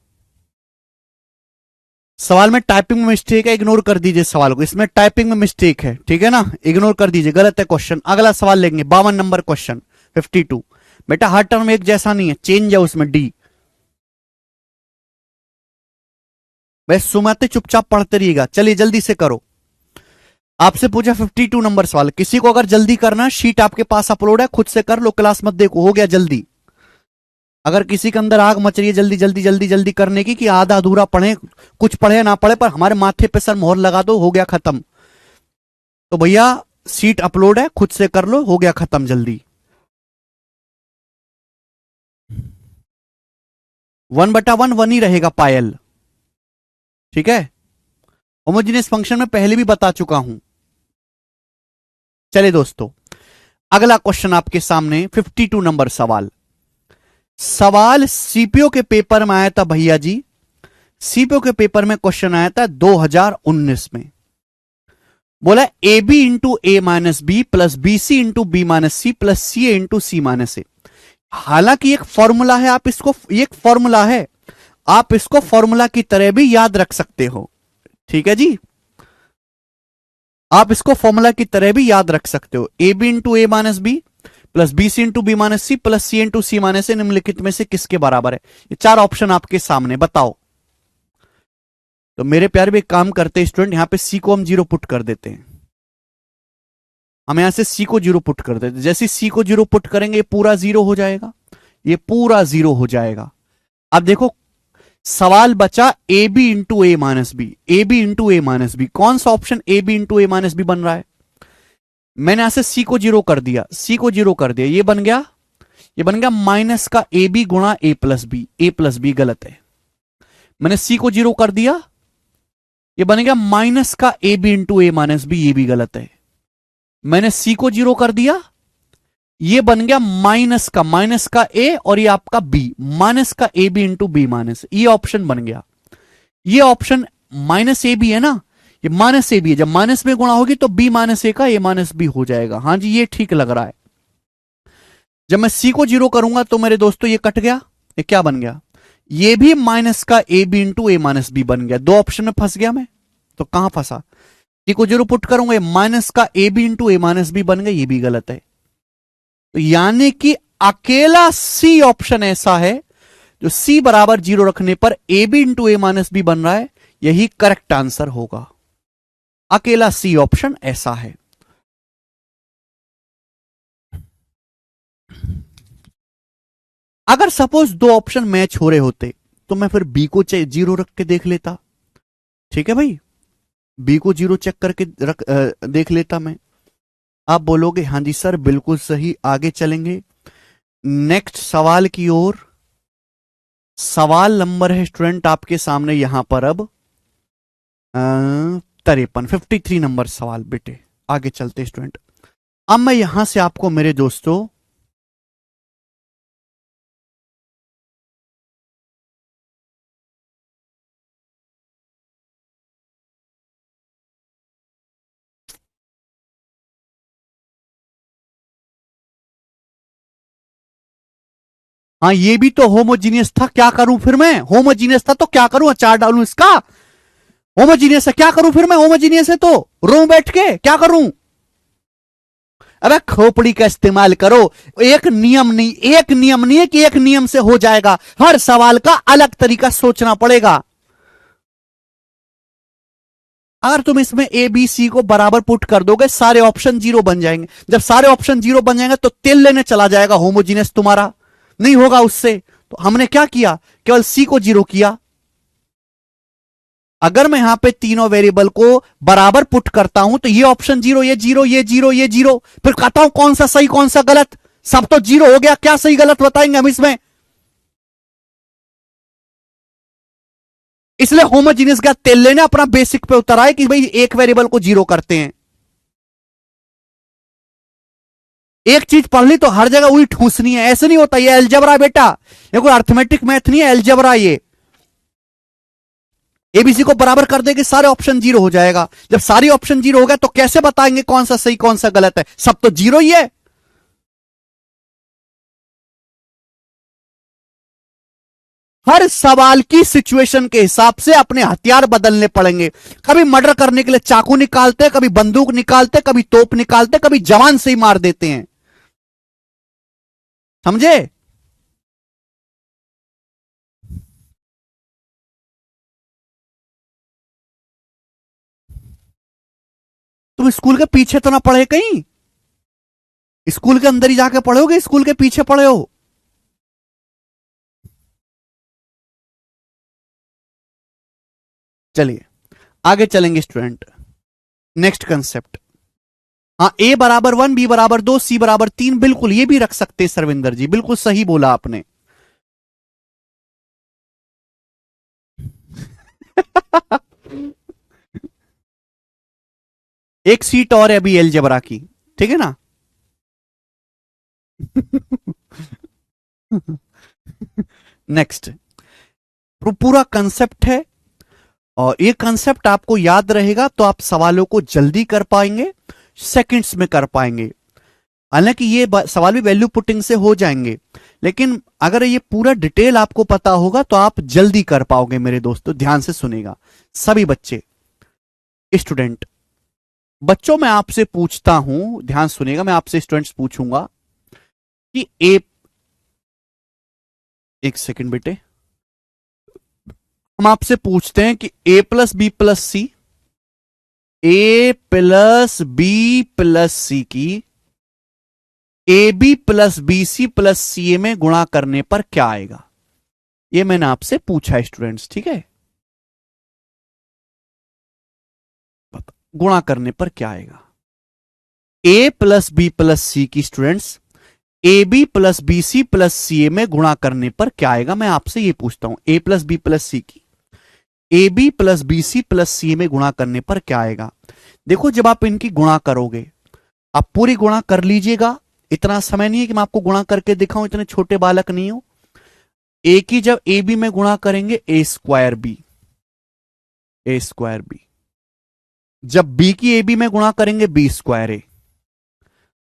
सवाल में टाइपिंग में मिस्टेक है, इग्नोर कर दीजिए सवाल को, इसमें टाइपिंग में मिस्टेक है, ठीक है ना, इग्नोर कर दीजिए, गलत है क्वेश्चन। अगला सवाल लेंगे 52 नंबर क्वेश्चन 52। बेटा हर टर्म एक जैसा नहीं है, चेंज है उसमें डी। वैसे सुमाते चुपचाप पढ़ते रहिएगा, चलिए जल्दी से करो। आपसे पूछा 52 नंबर सवाल, किसी को अगर जल्दी करना, शीट आपके पास अपलोड है, खुद से कर लो, क्लास मत देखो, हो गया जल्दी। अगर किसी के अंदर आग मच रही है जल्दी जल्दी जल्दी जल्दी करने की, कि आधा अधूरा पढ़े, कुछ पढ़े ना पढ़े, पर हमारे माथे पे सर मोहर लगा दो, हो गया खत्म, तो भैया सीट अपलोड है, खुद से कर लो, हो गया खत्म जल्दी। 1/1 1 ही रहेगा पायल, ठीक है। होमोजीनियस फंक्शन में पहले भी बता चुका हूं। चलिए दोस्तों, अगला क्वेश्चन आपके सामने 52 नंबर सवाल। सवाल सीपीओ के पेपर में आया था भैया जी, सीपीओ के पेपर में क्वेश्चन आया था 2019 में। बोला A B into A minus B plus B C into B minus C plus C A into C minus A. हालांकि एक फॉर्मूला है, आप इसको, एक फॉर्मूला है, आप इसको फॉर्मूला की तरह भी याद रख सकते हो, ठीक है जी, आप इसको फॉर्मूला की तरह भी याद रख सकते हो। A B into A minus B plus B C into B minus C plus C into C minus A निम्नलिखित में से किसके बराबर है। ये 4 ऑप्शन आपके सामने, बताओ। तो मेरे प्यारे भी एक काम करते हैं स्टूडेंट, यहां पे सी को हम 0 पुट कर देते हैं, हम यहां से सी को 0 पुट कर देते हैं। जैसे सी को 0 पुट करेंगे ये पूरा 0 हो जाएगा, ये पूरा 0 हो जाएगा। अब देखो सवाल बचा A B into A minus b, a B into A minus b, कौन सा option a B into A minus b बन रहा है। मैंने यहां से सी को 0 कर दिया, सी को 0 कर दिया, ये बन गया, ये बन गया माइनस का ए बी गुणा A plus B, A plus B गलत है। मैंने सी को 0 कर दिया, ये बन गया माइनस का a B into A minus b, ये भी गलत है। मैंने सी को 0 कर दिया, ये बन गया माइनस का ए और ये आपका बी, माइनस का a B into B minus, ये ऑप्शन बन गया। ये ऑप्शन माइनस ए बी है ना, ये माइनस ए बी है, जब माइनस में गुणा होगी तो बी माइनस ए का ए माइनस बी हो जाएगा। हाँ जी, ये ठीक लग रहा है। जब मैं सी को 0 करूंगा तो मेरे दोस्तों ये कट गया, ये क्या बन गया, ये भी माइनस का a B into A minus b बन गया। 2 ऑप्शन में फंस गया मैं, तो कहां फंसा, सी को 0 पुट करूंगा, माइनस का a B into A minus b बन गया, ये भी गलत है। तो यानी कि अकेला सी ऑप्शन ऐसा है जो सी बराबर 0 रखने पर a B into A minus b बन रहा है, यही करेक्ट आंसर होगा। अकेला सी ऑप्शन ऐसा है। अगर सपोज 2 ऑप्शन मैच हो रहे होते तो मैं फिर बी को 0 रख के देख लेता, ठीक है भाई, बी को 0 चेक करके देख लेता मैं। आप बोलोगे हाँ जी सर बिल्कुल सही, आगे चलेंगे नेक्स्ट सवाल की ओर। सवाल नंबर है स्टूडेंट आपके सामने यहां पर अब 53 नंबर सवाल। बेटे आगे चलते स्टूडेंट। अब मैं यहां से आपको मेरे दोस्तों हाँ ये भी तो होमोजीनियस था, क्या करूं फिर मैं, होमोजीनियस था तो क्या करूं, अचार डालूं इसका, होमोजीनियस है क्या करूं फिर मैं, होमोजीनियस है तो रो बैठ के क्या करूं। अबे खोपड़ी का इस्तेमाल करो, एक नियम नहीं है कि एक नियम से हो जाएगा, हर सवाल का अलग तरीका सोचना पड़ेगा। अगर तुम इसमें ए बी सी को बराबर पुट कर दोगे सारे ऑप्शन 0 बन जाएंगे, जब सारे ऑप्शन 0 बन जाएंगे तो तेल लेने चला जाएगा होमोजीनियस तुम्हारा, नहीं होगा उससे। तो हमने क्या किया, केवल सी को जीरो किया। अगर मैं यहां पे तीनों वेरिएबल को बराबर पुट करता हूं तो ये ऑप्शन जीरो, ये जीरो, ये जीरो, ये जीरो, फिर कहता हूं कौन सा सही कौन सा गलत, सब तो जीरो हो गया, क्या सही गलत बताएंगे हम इसमें। इसलिए होमोजीनियस का तेल लेने अपना बेसिक पे उतर आए कि भाई एक वेरिएबल को जीरो करते हैं। एक चीज पढ़ ली तो हर जगह वही ठूसनी है, ऐसे नहीं होता। ये एलजबरा बेटा, ये कोई अर्थमेटिक मैथ नहीं है, एलजबरा। ये एबीसी को बराबर कर देंगे सारे ऑप्शन जीरो हो जाएगा। जब सारी ऑप्शन जीरो हो गया तो कैसे बताएंगे कौन सा सही कौन सा गलत है, सब तो जीरो ही है। हर सवाल की सिचुएशन के हिसाब से अपने हथियार बदलने पड़ेंगे। कभी मर्डर करने के लिए चाकू निकालते, कभी बंदूक निकालते, कभी तोप निकालते, कभी जवान से ही मार देते हैं। समझे। तुम स्कूल के पीछे तो ना पढ़े कहीं, स्कूल के अंदर ही जाके पढ़ोगे, स्कूल के पीछे पढ़े हो। चलिए आगे चलेंगे स्टूडेंट। नेक्स्ट कंसेप्ट, हाँ ए बराबर 1, बी बराबर 2, सी बराबर 3, बिल्कुल ये भी रख सकते हैं सरविंदर जी, बिल्कुल सही बोला आपने। एक सीट और है अभी एलजेब्रा की, ठीक है ना। नेक्स्ट, पूरा कंसेप्ट है और ये कंसेप्ट आपको याद रहेगा तो आप सवालों को जल्दी कर पाएंगे, सेकंड्स में कर पाएंगे। हालांकि ये सवाल भी वैल्यू पुटिंग से हो जाएंगे, लेकिन अगर ये पूरा डिटेल आपको पता होगा तो आप जल्दी कर पाओगे मेरे दोस्तों। ध्यान से सुनेगा सभी बच्चे, स्टूडेंट। बच्चों मैं आपसे पूछता हूं, ध्यान सुनेगा, मैं आपसे स्टूडेंट्स पूछूंगा कि एक सेकंड बेटे, हम आपसे पूछते हैं कि A plus B plus C, A plus B plus C की A B plus B C plus C A में गुणा करने पर क्या आएगा। ये मैंने आपसे पूछा है स्टूडेंट्स, ठीक है। गुणा करने पर क्या आएगा। A plus B plus C की students A B plus B C plus C A में गुणा करने पर क्या आएगा, मैं आपसे ये पूछता हूं। A plus B plus C की A B plus B C plus C में गुणा करने पर क्या आएगा। देखो जब आप इनकी गुणा करोगे, आप पूरी गुणा कर लीजिएगा, इतना समय नहीं है कि मैं आपको गुणा करके दिखाऊं, इतने छोटे बालक नहीं हो। ए की जब ए बी में गुणा करेंगे ए स्क्वायर बी, ए स्क्वायर बी। जब बी की ए बी में गुणा करेंगे बी स्क्वायर ए,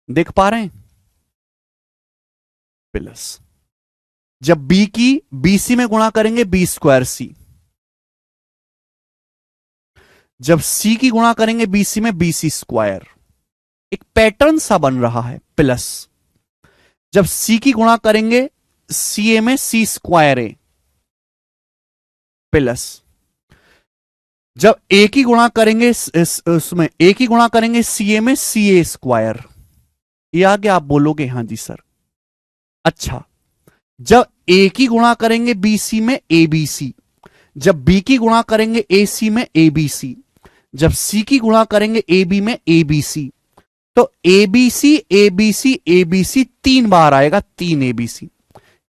देख पा रहे हैं, प्लस जब बी की बी सी में गुणा करेंगे बी स्क्वायर सी, जब सी की गुणा करेंगे बी सी में बी सी स्क्वायर। एक पैटर्न सा बन रहा है, प्लस जब सी की गुणा करेंगे सी ए में सी स्क्वायर ए, प्लस जब ए की गुणा करेंगे उसमें ए की गुणा करेंगे सी ए में सी ए स्क्वायर। ये आगे आप बोलोगे हाँ जी सर। अच्छा, जब ए की गुणा करेंगे बी सी में ए बी सी, जब बी की गुणा करेंगे ए सी में ए बी सी, जब सी की गुणा करेंगे ए बी में ए बी सी, तो A B C A B C A B C 3 बार आएगा, 3 A B C,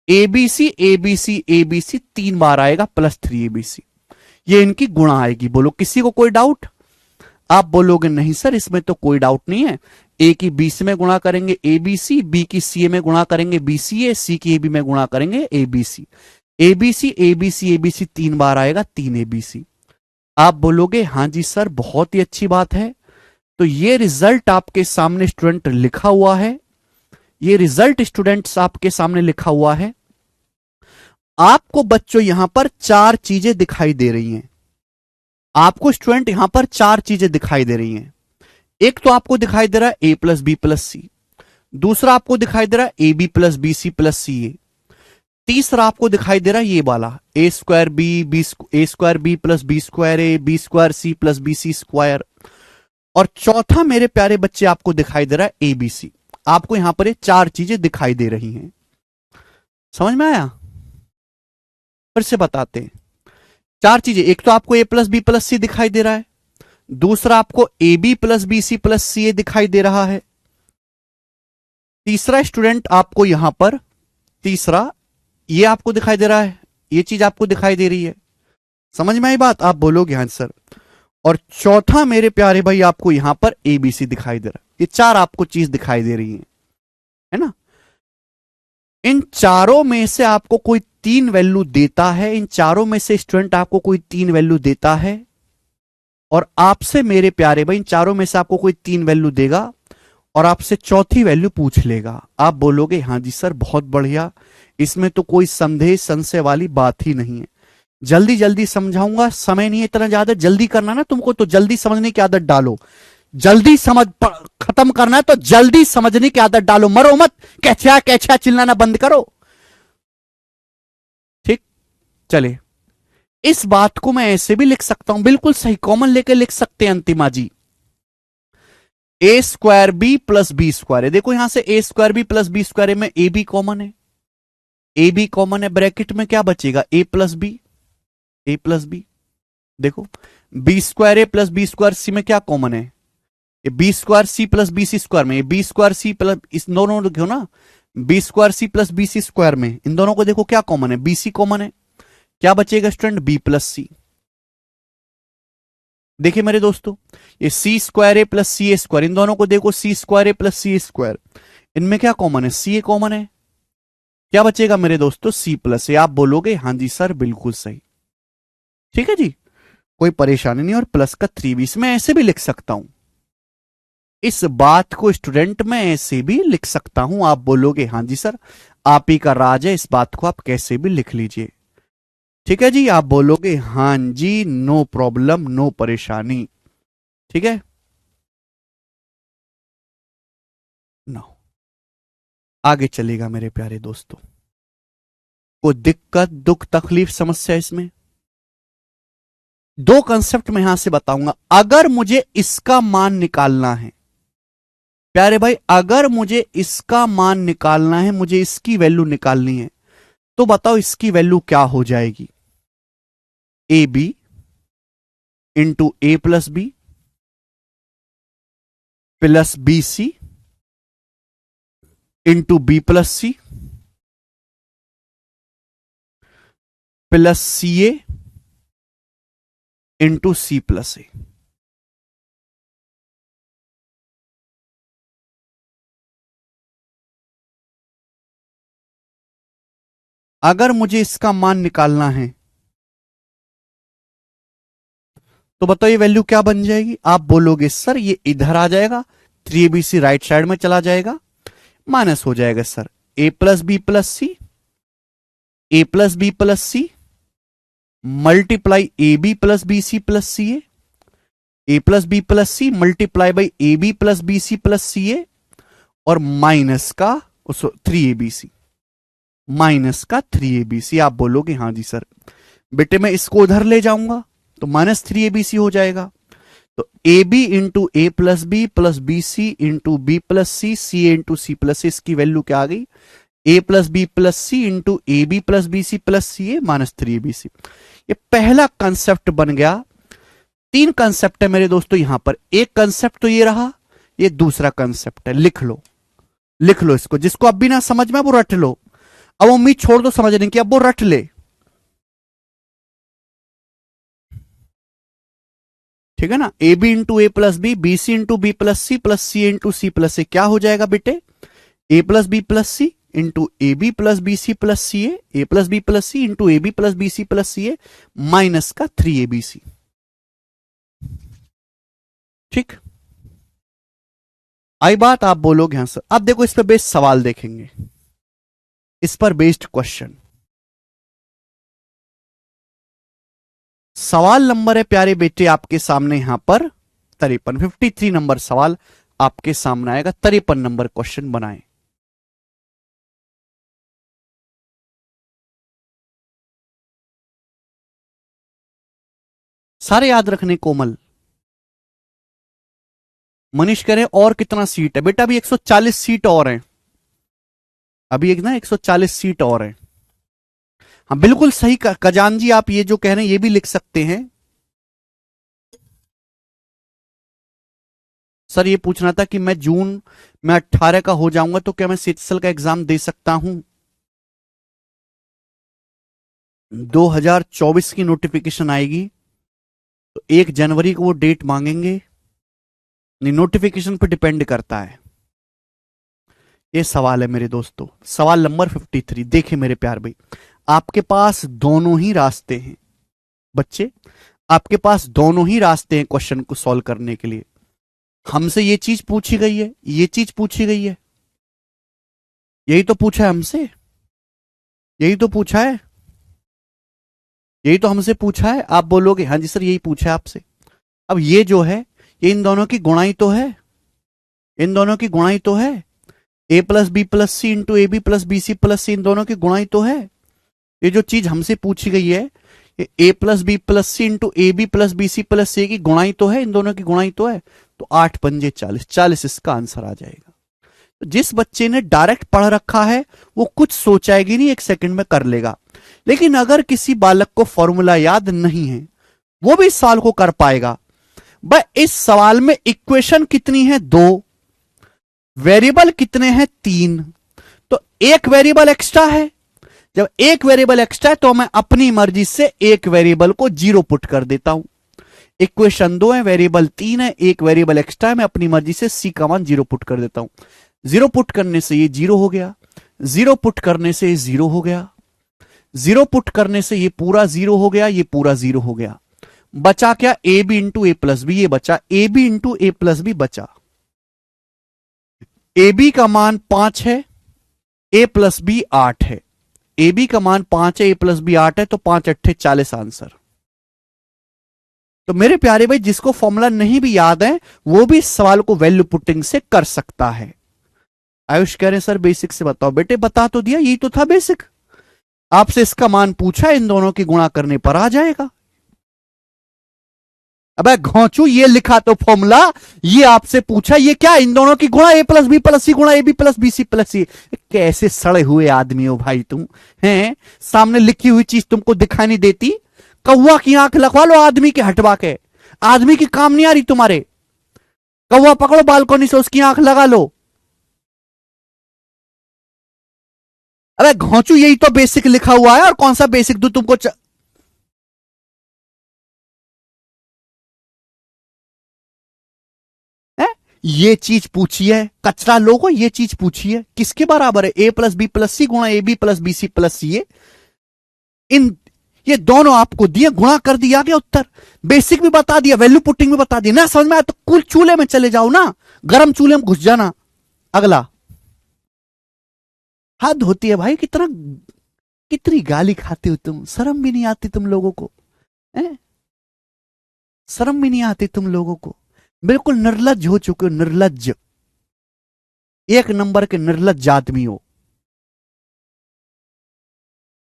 A B C A B C A B C 3 बार आएगा, प्लस 3 ए बी सी। ये इनकी गुणा आएगी। बोलो किसी को कोई डाउट। आप बोलोगे नहीं सर इसमें तो कोई डाउट नहीं है, ए की बी सी में गुणा करेंगे ए बी सी, बी की सी ए में गुणा करेंगे बी सी ए, सी की ए बी में गुणा करेंगे a B C, A B C A B C A B C 3 बार आएगा, 3 ए बी सी। आप बोलोगे हाँ जी सर बहुत ही अच्छी बात है। तो ये रिजल्ट आपके सामने स्टूडेंट लिखा हुआ है, ये रिजल्ट स्टूडेंट्स आपके सामने लिखा हुआ है। आपको बच्चों यहां पर 4 चीजें दिखाई दे रही हैं। आपको स्टूडेंट यहां पर 4 चीजें दिखाई दे रही हैं। एक तो आपको दिखाई दे रहा है A plus B plus C, दूसरा आपको दिखाई दे रहा है A B plus B C plus C A, तीसरा आपको दिखाई दे रहा है ये वाला A square B A square B plus B square A B square C plus B C square, और चौथा मेरे प्यारे बच्चे आपको दिखाई दे रहा है ए बी सी। आपको यहां पर ये 4 चीजें दिखाई दे रही हैं। समझ में आया? फिर से बताते हैं। चार चीजें, एक तो आपको A plus B plus C दिखाई दे रहा है, दूसरा आपको A B plus B C plus C A दिखाई दे रहा है, तीसरा स्टूडेंट आपको यहां पर, तीसरा ये आपको दिखाई दे रहा है, ये चीज आपको दिखाई दे रही है। समझ में आई बात? आप बोलोगे हाँ सर। और चौथा मेरे प्यारे भाई आपको यहां पर ए बी सी दिखाई दे रहा है। ये चार आपको चीज दिखाई दे रही है ना? इन चारों में से आपको कोई तीन वैल्यू देता है, इन चारों में से स्टूडेंट आपको कोई तीन वैल्यू देता है, और आपसे मेरे प्यारे भाई इन चारों में से आपको कोई तीन वैल्यू देगा और आपसे चौथी वैल्यू पूछ लेगा। आप बोलोगे हाँ जी सर बहुत बढ़िया, इसमें तो कोई संदेह संशय वाली बात ही नहीं है। जल्दी जल्दी समझाऊंगा, समय नहीं है इतना ज्यादा, जल्दी करना ना तुमको तो जल्दी समझने की आदत डालो, जल्दी समझ खत्म करना है तो जल्दी समझने की आदत डालो, मरो मत, कैचा कैचा चिल्लाना बंद करो। ठीक, चले इस बात को मैं ऐसे भी लिख सकता हूं, बिल्कुल सही, कॉमन लेकर लिख सकते हैं Antima ji. A square B plus B square है, देखो यहां से A square B plus B square में ए बी कॉमन है, ए बी कॉमन है, ब्रैकेट में क्या बचेगा A plus B, A plus B. देखो B square A plus B square C में क्या कॉमन है, ये बी स्क्वायर सी प्लस बी सी स्क्वायर में, ये बी स्क्वायर सी प्लस, इस दोनों देखो ना, बी स्क्वायर सी प्लस बी सी स्क्वायर में इन दोनों को देखो क्या कॉमन है, बी सी कॉमन है, क्या बचेगा स्टूडेंट बी प्लस सी। देखिए मेरे दोस्तों ये सी square A plus C A square, इन दोनों को देखो सी square A plus C A square, इनमें क्या कॉमन है सी ए कॉमन है, क्या बचेगा मेरे दोस्तों सी प्लस ए। आप बोलोगे हाँ जी सर बिल्कुल सही, ठीक है जी, कोई परेशानी नहीं। और प्लस का 3 इसमें ऐसे भी लिख सकता हूं, इस बात को स्टूडेंट मैं ऐसे भी लिख सकता हूं। आप बोलोगे हाँ जी सर आप ही का राज है, इस बात को आप कैसे भी लिख लीजिए, ठीक है जी। आप बोलोगे हाँ जी नो प्रॉब्लम नो परेशानी, ठीक है। नो आगे चलेगा मेरे प्यारे दोस्तों, कोई दिक्कत दुख तकलीफ समस्या इसमें? दो कंसेप्ट मैं यहां से बताऊंगा। अगर मुझे इसका मान निकालना है प्यारे भाई, अगर मुझे इसका मान निकालना है, मुझे इसकी वैल्यू निकालनी है, तो बताओ इसकी वैल्यू क्या हो जाएगी, A B into A plus B plus B C into B plus C plus C A into C plus A. अगर मुझे इसका मान निकालना है तो बताओ ये वैल्यू क्या बन जाएगी। आप बोलोगे सर ये इधर आ जाएगा, 3abc राइट साइड में चला जाएगा, माइनस हो जाएगा sir A plus B plus C, A plus B plus C multiply A B plus B C plus C A plus B plus C multiply by A B plus B C plus C A, और minus का 3abc, minus का 3abc। आप बोलोगे हाँ जी sir, बेटे मैं इसको उधर ले जाऊंगा तो माइनस 3abc हो जाएगा, तो A B into A plus B C into B plus C, C A into C plus C, इसकी वैल्यू क्या आ गई A plus B plus C into A B plus B C plus C A minus 3abc। ये पहला concept बन गया। तीन concept है मेरे दोस्तों यहां पर, एक कंसेप्ट तो ये रहा, ये दूसरा कंसेप्ट है, लिख लो लिख लो इसको, जिसको अब भी ना समझ में वो रट लो, अब उम्मीद छोड़ दो समझने की, अब वो रट ले, ठीक है ना। A B into A plus B C into B plus C into C plus A, क्या हो जाएगा बेटे A plus B plus C into A B plus B C plus C A plus B plus C into A B plus B C plus C A minus का 3abc, ठीक आई बात। आप बोलोगे हाँ सर। अब देखो इस पर बेस्ड सवाल देखेंगे, इस पर बेस्ड क्वेश्चन। सवाल नंबर है प्यारे बेटे आपके सामने यहां पर 53, 53 नंबर सवाल आपके सामने आएगा, 53 नंबर क्वेश्चन बनाए। सारे याद रखने कोमल। मनीष कह रहे हैं और कितना सीट है बेटा, अभी 140 सीट और हैं, अभी एक ना 140 सीट और है, हाँ बिल्कुल सही कजान जी, आप ये जो कह रहे हैं ये भी लिख सकते हैं। सर ये पूछना था कि मैं जून में 18 का हो जाऊंगा तो क्या मैं सीएचएसएल का एग्जाम दे सकता हूं? 2024 की नोटिफिकेशन आएगी तो 1 जनवरी को वो डेट मांगेंगे। नहीं, नोटिफिकेशन पर डिपेंड करता है। ये सवाल है मेरे दोस्तों, सवाल नंबर 53। देखे मेरे प्यार भाई, आपके पास दोनों ही रास्ते हैं बच्चे, आपके पास दोनों ही रास्ते हैं क्वेश्चन को सॉल्व करने के लिए। हमसे ये चीज पूछी गई है, ये चीज पूछी गई है, यही तो पूछा है हमसे, यही तो पूछा है, यही तो हमसे पूछा है। आप बोलोगे हाँ जी सर यही पूछा है आपसे। अब ये जो है ये इन दोनों की गुणाई तो है, इन दोनों की गुणाई तो है। A plus B plus C into A B plus B C plus C, इन दोनों की गुणाई तो है। ये जो चीज हमसे पूछी गई है A plus B plus C into A B plus B C plus C की गुणाई तो है, इन दोनों की गुणाई तो है। तो 8 पंजे 40, 40 इसका आंसर आ जाएगा। तो जिस बच्चे ने डायरेक्ट पढ़ रखा है वो कुछ सोचाएगी नहीं, 1 सेकंड में कर लेगा। लेकिन अगर किसी बालक को फॉर्मूला याद नहीं है वो भी इस सवाल को कर पाएगा। भाई इस सवाल में इक्वेशन कितनी है? 2। वेरिएबल कितने हैं? 3। तो एक वेरिएबल एक्स्ट्रा है। जब एक वेरिएबल एक्स्ट्रा है तो मैं अपनी मर्जी से एक वेरिएबल को 0 पुट कर देता हूं। इक्वेशन 2 है, वेरिएबल 3 है, एक वेरिएबल एक्स्ट्रा है, मैं अपनी मर्जी से सी का मान 0 पुट कर देता हूं। 0 पुट करने से ये 0 हो गया, 0 पुट करने से ये 0 हो गया, 0 पुट करने से ये पूरा 0 हो गया, ये पूरा 0 हो गया। बचा क्या? A B into A plus B, ये बचा A B into A plus B बचा। ए बी का मान 5 है, ए प्लस बी 8 है। ए बी का मान 5 है, ए प्लस बी 8 है, तो 5 8 40 आंसर। तो मेरे प्यारे भाई जिसको फॉर्मूला नहीं भी याद है वो भी इस सवाल को वैल्यू पुटिंग से कर सकता है। आयुष कह रहे सर बेसिक से बताओ। बेटे बता तो दिया, यही तो था बेसिक। आपसे इसका मान पूछा, इन दोनों की गुणा करने पर आ जाएगा। अबे घोंचू, ये लिखा तो फॉर्मूला, ये आपसे पूछा ये क्या? इन दोनों की गुणा, A plus B plus C गुणा A B plus B C plus C. कैसे सड़े हुए आदमी हो भाई तुम, हैं? सामने लिखी हुई चीज तुमको दिखाई नहीं देती? कौवा की आंख लगवा लो आदमी के हटवा के। आदमी की काम नहीं आ रही तुम्हारे? कौवा पकड़ो बालकोनी से, उसकी आंख लगा लो। अरे घोंचू, यही तो बेसिक लिखा हुआ है, और कौन सा बेसिक दू तुमको ये चीज पूछी है, कचरा लोगो, ये चीज पूछी है किसके बराबर है? A plus B plus C गुणा A B plus B C plus C. ये दोनों आपको दिए, गुणा कर दिया गया उत्तर। बेसिक भी बता दिया, वैल्यू पुटिंग भी बता दिया ना। समझ में आया तो कुल चूल्हे में चले जाओ ना, गरम चूल्हे में घुस जाना। अगला, हद होती है भाई, कितनी गाली खाते हो तुम, शर्म भी नहीं आती तुम लोगों को, है? शर्म भी नहीं आती तुम लोगों को। बिल्कुल निर्लज्ज हो चुके हो, निर्लज्ज, 1 नंबर के निर्लज्ज आदमी हो।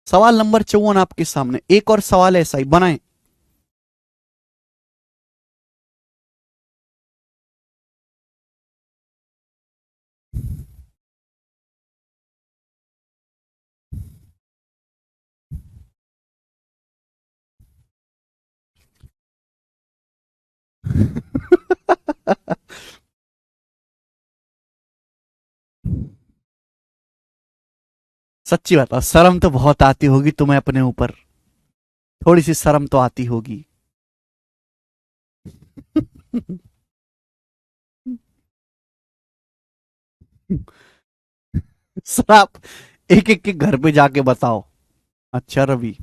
सवाल नंबर 54 आपके सामने। एक और सवाल ऐसा ही बनाएं। सच्ची बताओ, शर्म तो बहुत आती होगी तुम्हें अपने ऊपर, थोड़ी सी शर्म तो आती होगी। सर आप एक एक के घर पे जाके बताओ। अच्छा रवि।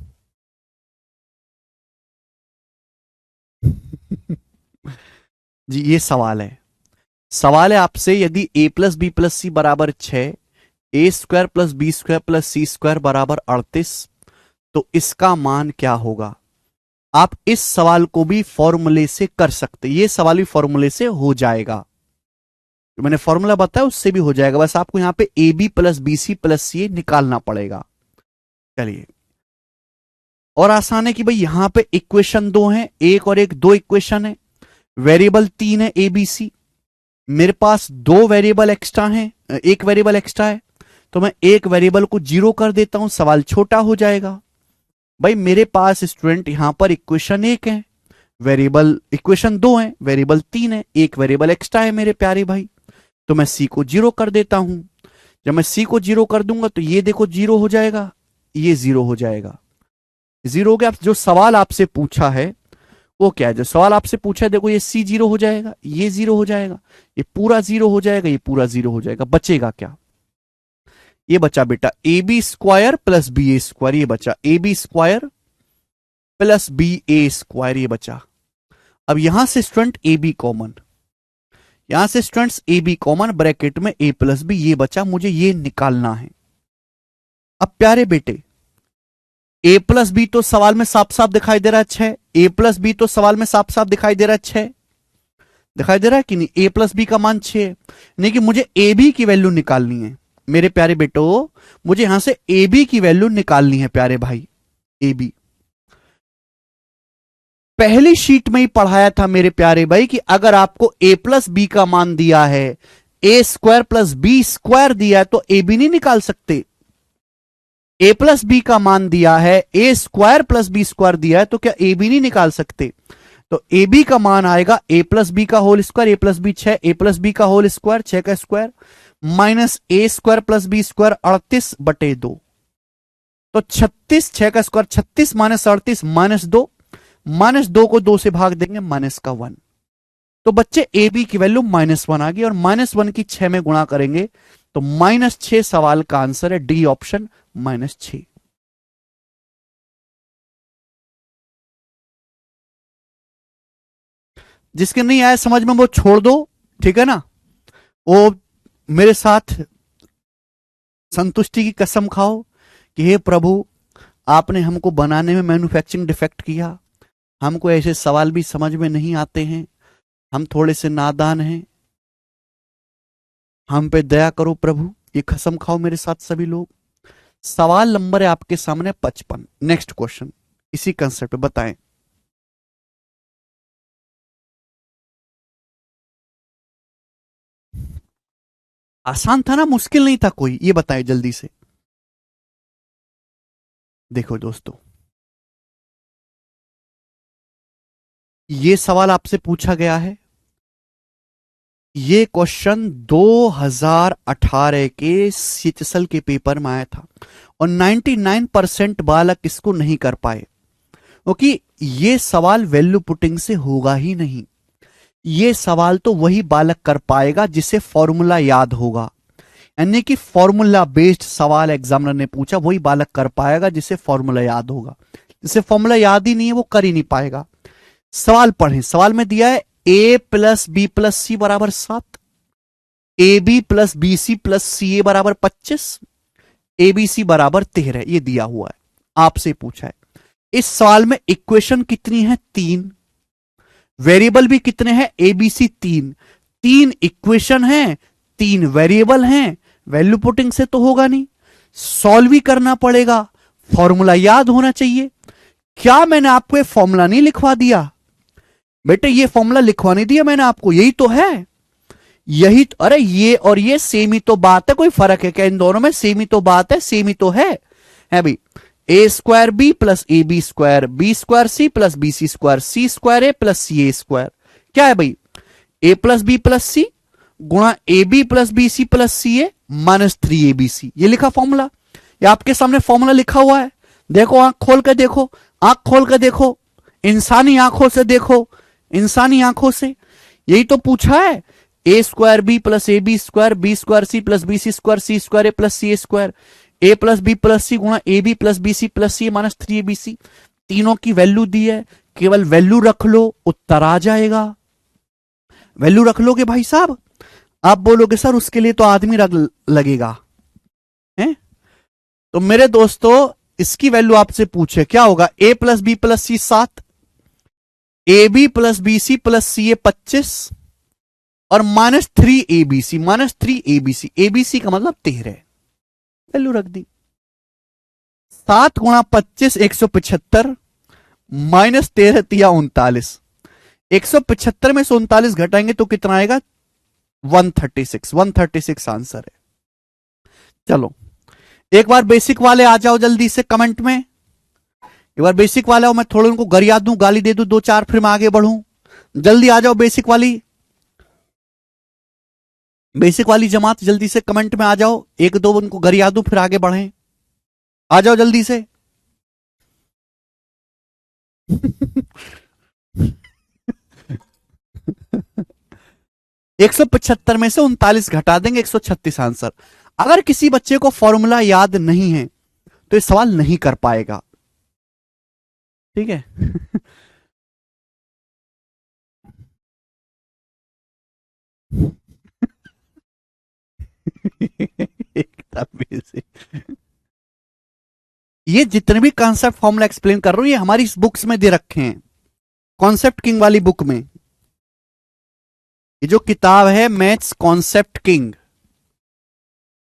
जी ये सवाल है आपसे, यदि a plus B plus C बराबर 6, A square plus B square plus C square बराबर 38, तो इसका मान क्या होगा? आप इस सवाल को भी फॉर्मूले से कर सकते, ये सवाल भी फॉर्मूले से हो जाएगा, जो मैंने फॉर्मूला बताया उससे भी हो जाएगा। बस आपको यहां पे A B plus B C plus C निकालना पड़ेगा। चलिए, और आसान है कि भाई यहां पे इक्वेशन 2 है, एक और एक 2 इक्वेशन है, वेरिएबल 3 है ए बी सी। मेरे पास 2 वेरिएबल एक्स्ट्रा है, एक वेरिएबल एक्स्ट्रा है, तो मैं एक वेरिएबल को 0 कर देता हूं, सवाल छोटा हो जाएगा। भाई मेरे पास स्टूडेंट यहां पर इक्वेशन 1 है, वेरिएबल इक्वेशन 2 है, वेरिएबल 3 है, एक वेरिएबल एक्स्ट्रा है मेरे प्यारे भाई, तो मैं सी को 0 कर देता हूं। जब मैं सी को 0 कर दूंगा तो ये देखो 0 हो जाएगा, ये 0 हो जाएगा, 0 हो गया। जो सवाल आपसे पूछा है वो क्या है, जो सवाल आपसे पूछा है देखो, ये सी 0 हो जाएगा, ये 0 हो जाएगा, ये पूरा 0 हो जाएगा, ये पूरा 0 हो जाएगा। बचेगा क्या? ये बचा बेटा a B square plus B A square, ये बचा A B square plus B A square, ये बचा। अब यहां से स्टूडेंट ए बी कॉमन, यहां से students A B common, bracket में ए प्लस बी, ये बचा, मुझे ये निकालना है। अब प्यारे बेटे ए प्लस बी तो सवाल में साफ साफ दिखाई दे रहा है 6, ए प्लस बी तो सवाल में साफ साफ दिखाई दे रहा है 6, दिखाई दे रहा है कि नहीं? ए प्लस बी का मान 6, नहीं कि मुझे ए बी की वैल्यू निकालनी है मेरे प्यारे बेटो, मुझे यहां से ए बी की वैल्यू निकालनी है प्यारे भाई। ए बी पहली शीट में ही पढ़ाया था मेरे प्यारे भाई कि अगर आपको ए प्लस बी का मान दिया है, A square plus B square दिया है, तो ए बी नहीं निकाल सकते। ए प्लस बी का मान दिया है, A square plus B square दिया है, तो क्या ए बी नहीं निकाल सकते? तो ए बी का मान आएगा ए प्लस बी का whole square, A plus B 6, A plus B का होल स्क्वायर 6 का स्क्वायर, माइनस ए स्क्वायर प्लस बी स्क्वायर 38/2, तो 36, 6 का स्क्वायर 36 माइनस 38 -2, -2 को 2 से भाग देंगे -1, तो बच्चे ए बी की वैल्यू -1 आ गई, और -1 की 6 में गुणा करेंगे तो -6 सवाल का आंसर है, डी ऑप्शन -6। जिसके नहीं आया समझ में वो छोड़ दो, ठीक है ना? वो मेरे साथ संतुष्टि की कसम खाओ कि हे प्रभु, आपने हमको बनाने में मैन्युफैक्चरिंग डिफेक्ट किया, हमको ऐसे सवाल भी समझ में नहीं आते हैं, हम थोड़े से नादान हैं, हम पे दया करो प्रभु, ये कसम खाओ मेरे साथ सभी लोग। सवाल नंबर है आपके सामने 55। नेक्स्ट क्वेश्चन इसी कंसेप्ट पे बताएं। आसान था ना, मुश्किल नहीं था कोई? ये बताएं जल्दी से। देखो दोस्तों, ये सवाल आपसे पूछा गया है, ये क्वेश्चन 2018 के सीएचएसएल के पेपर में आया था, और 99% बालक इसको नहीं कर पाए, क्योंकि ये सवाल वैल्यू पुटिंग से होगा ही नहीं। ये सवाल तो वही बालक कर पाएगा जिसे फॉर्मूला याद होगा, यानी कि फॉर्मूला बेस्ड सवाल एग्जामिनर ने पूछा, वही बालक कर पाएगा जिसे फॉर्मूला याद होगा। जिसे फॉर्मूला याद ही नहीं है वो कर ही नहीं पाएगा। सवाल पढ़ें, सवाल में दिया है A plus B plus C बराबर 7, A B plus B C plus C A बराबर 25, ए बी सी बराबर 13, ये दिया हुआ है, आपसे पूछा है। इस सवाल में इक्वेशन कितनी है? 3, वेरिएबल भी कितने हैं? ए बी सी 3, 3 इक्वेशन है, 3 वेरिएबल हैं, वैल्यू पुटिंग से तो होगा नहीं, सॉल्व भी करना पड़ेगा, फॉर्मूला याद होना चाहिए। क्या मैंने आपको ये फॉर्मूला नहीं लिखवा दिया बेटे? ये फॉर्मूला लिखवा नहीं दिया मैंने आपको, यही तो है, यही तो, अरे ये और ये सेम ही तो बात है, कोई फर्क है क्या इन दोनों में? सेम ही तो बात है, सेम ही तो है भाई। A square B plus A B square, B square C plus B C square, C square A plus C A square, क्या है भाई? A plus B plus C गुणा A B plus B C plus C A -3 A B C, ये लिखा formula, ये आपके सामने formula लिखा हुआ है। देखो, आंख खोल कर देखो, आंख खोल कर देखो, इंसानी आंखों से देखो, इंसानी आंखों से, यही तो पूछा है। A square B plus A B square, B square C plus B C square, C square A plus C A square, A plus B plus C गुणा A B plus B C plus C -3 A B C, तीनों की value दी है, केवल value रख लो, उत्तर आ जाएगा। Value रख लोगे भाई साहब, आप बोलोगे सर उसके लिए तो आदमी लगेगा, है? तो मेरे दोस्तों, इसकी वैल्यू आपसे पूछे क्या होगा? A plus B plus C 7, A B plus B C plus C A 25, और -3 A B C, -3 A B C, A B C का मतलब 13, वैल्यू रख दी। 7 गुणा 25 175, -13 तिया 39, 175 में से 39 घटाएंगे तो कितना आएगा? 136, 136 आंसर है। चलो एक बार बेसिक वाले आ जाओ जल्दी से कमेंट में, एक बार बेसिक वाला हो, मैं थोड़ा उनको गरिया दूं, गाली दे दूं दो चार, फिर मैं आगे बढ़ूं। जल्दी आ जाओ बेसिक वाली जमात, जल्दी से कमेंट में आ जाओ, एक दो उनको गरिया दूं फिर आगे बढ़ें। आ जाओ जल्दी से। 175 में से 39 घटा देंगे, 136 आंसर। अगर किसी बच्चे को फॉर्मूला याद नहीं है तो ये सवाल नहीं कर पाएगा, ठीक है। एकदम बेसिक। ये जितने भी कॉन्सेप्ट फॉर्मूला एक्सप्लेन कर रहा हूं ये हमारी इस बुक्स में दे रखे हैं, कॉन्सेप्ट किंग वाली बुक में। ये जो किताब है मैथ्स कॉन्सेप्ट किंग,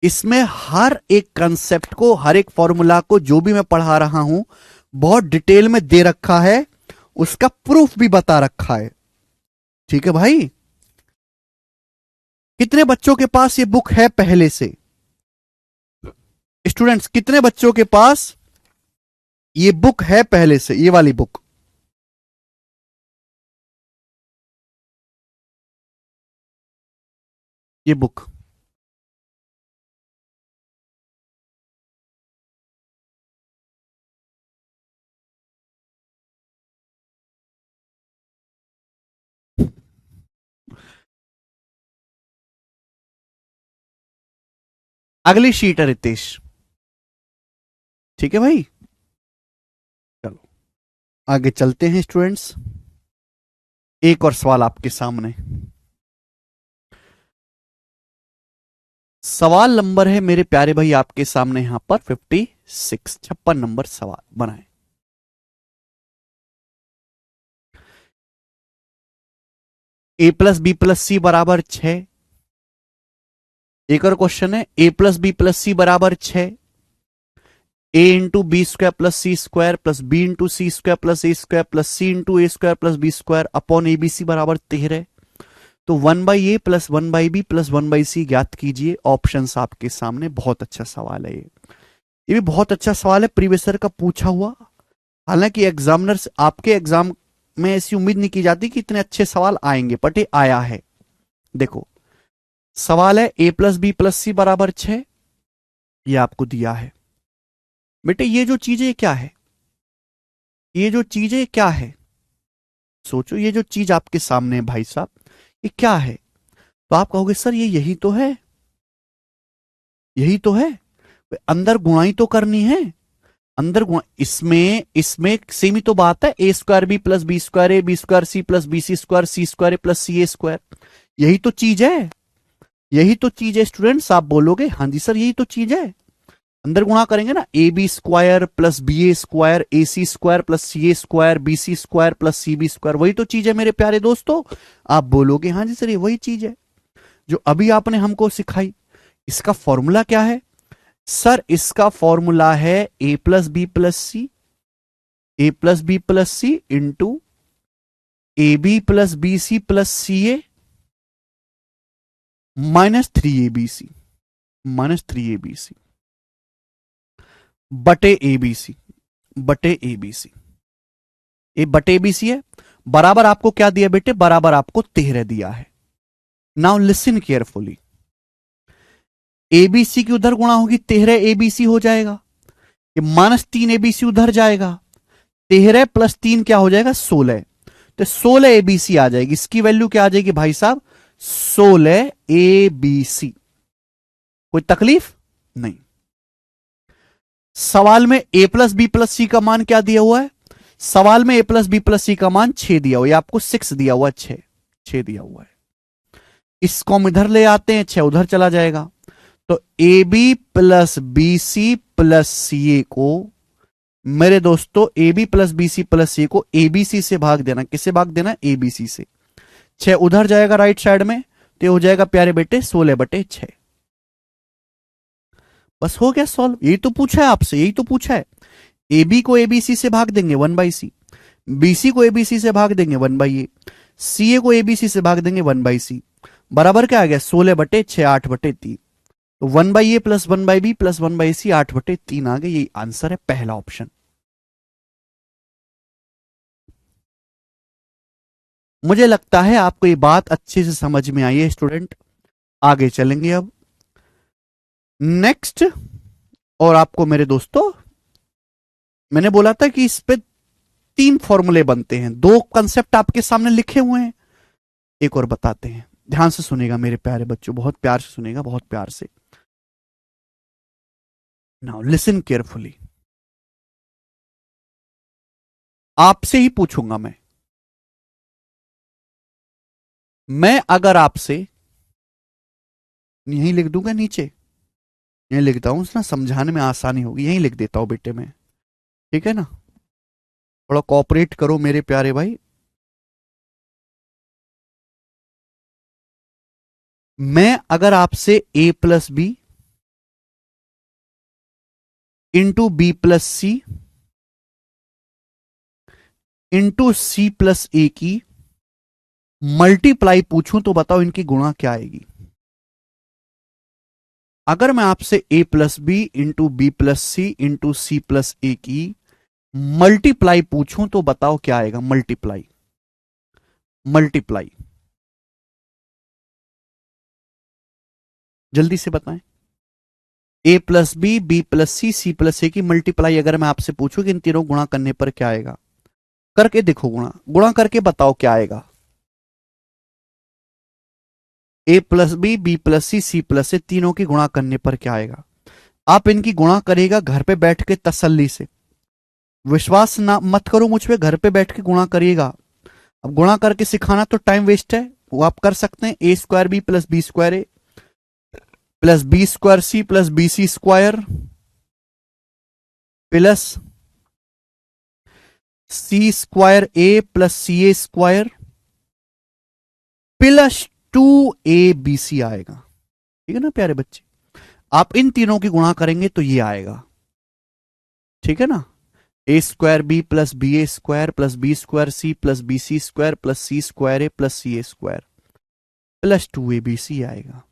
इसमें हर एक कंसेप्ट को, हर एक फॉर्मूला को, जो भी मैं पढ़ा रहा हूं बहुत डिटेल में दे रखा है, उसका प्रूफ भी बता रखा है, ठीक है भाई। कितने बच्चों के पास ये बुक है पहले से? स्टूडेंट्स, कितने बच्चों के पास ये बुक है पहले से, ये वाली बुक? ये बुक अगली शीट है रितेश, ठीक है भाई। चलो आगे चलते हैं स्टूडेंट्स, एक और सवाल आपके सामने। सवाल नंबर है मेरे प्यारे भाई आपके सामने यहां पर 56, 56 नंबर सवाल बनाए। A plus B plus C बराबर 6। एक और क्वेश्चन है, A plus B plus C बराबर 6, A into B square plus C square plus B into C square plus A square plus C into A square plus B square upon A B C बराबर 13। तो 1/a plus 1/b plus 1/c ज्ञात कीजिए। Options आपके सामने। बहुत अच्छा सवाल है ये भी बहुत अच्छा सवाल है, प्रीवियस ईयर का पूछा हुआ। हालांकि एग्जामिनर्स, आपके एग्जाम में ऐसी उम्मीद नहीं की जाती कि इतने अच्छे सवाल आएंगे, बट ये आया है। देखो सवाल है A plus B plus C बराबर 6, ये आपको दिया है। बेटे ये जो चीज है ये क्या है? ये जो चीज है ये क्या है? सोचो, ये जो चीज आपके सामने है भाई साहब, ये क्या है? तो आप कहोगे सर ये यही तो है, यही तो है। अंदर गुणाई तो करनी है, अंदर गुणा, इसमें इसमें सेम ही तो बात है। A square B plus B square, A B square C plus B C square, C square plus C A square, यही तो चीज है, यही तो चीज है। स्टूडेंट्स आप बोलोगे हाँ जी सर यही तो चीज है। अंदर गुणा करेंगे ना, A B square plus B A square, a c square plus C A square, b C square plus c b square, वही तो चीज है मेरे प्यारे दोस्तों। आप बोलोगे हाँ जी सर ये वही चीज है जो अभी आपने हमको सिखाई। इसका फॉर्मूला क्या है सर? इसका फॉर्मूला है A plus B plus C, A plus B plus C into A B plus B C plus C A minus 3abc, minus 3abc बटे एबीसी, बटे एबीसी। ए बटे एबीसी है, बराबर आपको क्या दिया बेटे? बराबर आपको 13 दिया है। नाउ लिसन केयरफुली, एबीसी की उधर गुणा होगी 13 एबीसी हो जाएगा, ये माइनस 3 एबीसी उधर जाएगा, 13 प्लस 3 क्या हो जाएगा? 16। तो 16 एबीसी आ जाएगी। इसकी वैल्यू क्या आ जाएगी भाई साहब? 16 एबीसी। कोई तकलीफ नहीं। सवाल में ए प्लस बी प्लस सी का मान क्या दिया हुआ है? सवाल में ए प्लस बी प्लस सी का मान 6 दिया हुआ है, आपको 6 दिया हुआ है, 6 दिया हुआ है। इसको हम इधर ले आते हैं, 6 उधर चला जाएगा। तो A B plus B C plus C A को, मेरे दोस्तों A B plus B C plus C को ए बी सी से भाग देना। किससे भाग देना? ए बी सी से। 6 उधर जाएगा राइट साइड में, तो हो जाएगा प्यारे बेटे 16/6। बस हो गया सॉल्व। यही तो पूछा है आपसे, यही तो पूछा है। ए बी को एबीसी से भाग देंगे 1/c, बीसी को एबीसी से भाग देंगे 1/a, सी ए को एबीसी से भाग देंगे 1/c। बराबर क्या आ गया? 16/6, 8/3। तो 1/a plus 1/b plus 1/c 8/3 आ गया। यही आंसर है, पहला ऑप्शन। मुझे लगता है आपको ये बात अच्छे से समझ में आई है स्टूडेंट। आगे चलेंगे अब नेक्स्ट। और आपको मेरे दोस्तों, मैंने बोला था कि इस पे 3 फॉर्मूले बनते हैं, 2 कंसेप्ट आपके सामने लिखे हुए हैं, एक और बताते हैं। ध्यान से सुनेगा मेरे प्यारे बच्चों, बहुत प्यार से सुनेगा, बहुत प्यार से। Now listen carefully. आपसे ही पूछूंगा मैं अगर आपसे, यहीं लिख दूंगा नीचे, यहीं लिखता हूं ना, समझाने में आसानी होगी, यहीं लिख देता हूं बेटे मैं। ठीक है ना, थोड़ा कोऑपरेट करो मेरे प्यारे भाई। मैं अगर आपसे a plus B into B plus C into C plus A की मल्टीप्लाई पूछूं तो बताओ इनकी गुणा क्या आएगी। अगर मैं आपसे a plus B into B plus C into C plus A की मल्टीप्लाई पूछूं तो बताओ क्या आएगा। मल्टीप्लाई, मल्टीप्लाई, जल्दी से बताएं। a plus B plus C plus A की मल्टीप्लाई अगर मैं आपसे पूछूं कि इन तीनों गुणा करने पर क्या आएगा, करके देखो, गुणा गुणा करके बताओ क्या आएगा। a plus B plus C plus A तीनों की गुणा करने पर क्या आएगा। आप इनकी गुणा करेगा घर पे बैठ के तसल्ली से, विश्वास ना मत करो मुझ पे, घर पे बैठ के गुणा करिएगा। अब गुणा करके सिखाना तो टाइम वेस्ट है, वो आप कर सकते हैं। A square B plus B square A plus B square C plus B C square plus C square A plus C A square plus 2abc आएगा। ठीक है ना प्यारे बच्चे, आप इन तीनों की गुणा करेंगे तो ये आएगा। ठीक है ना, A square B plus B square C plus B C square plus C square A plus C A square plus 2abc आएगा।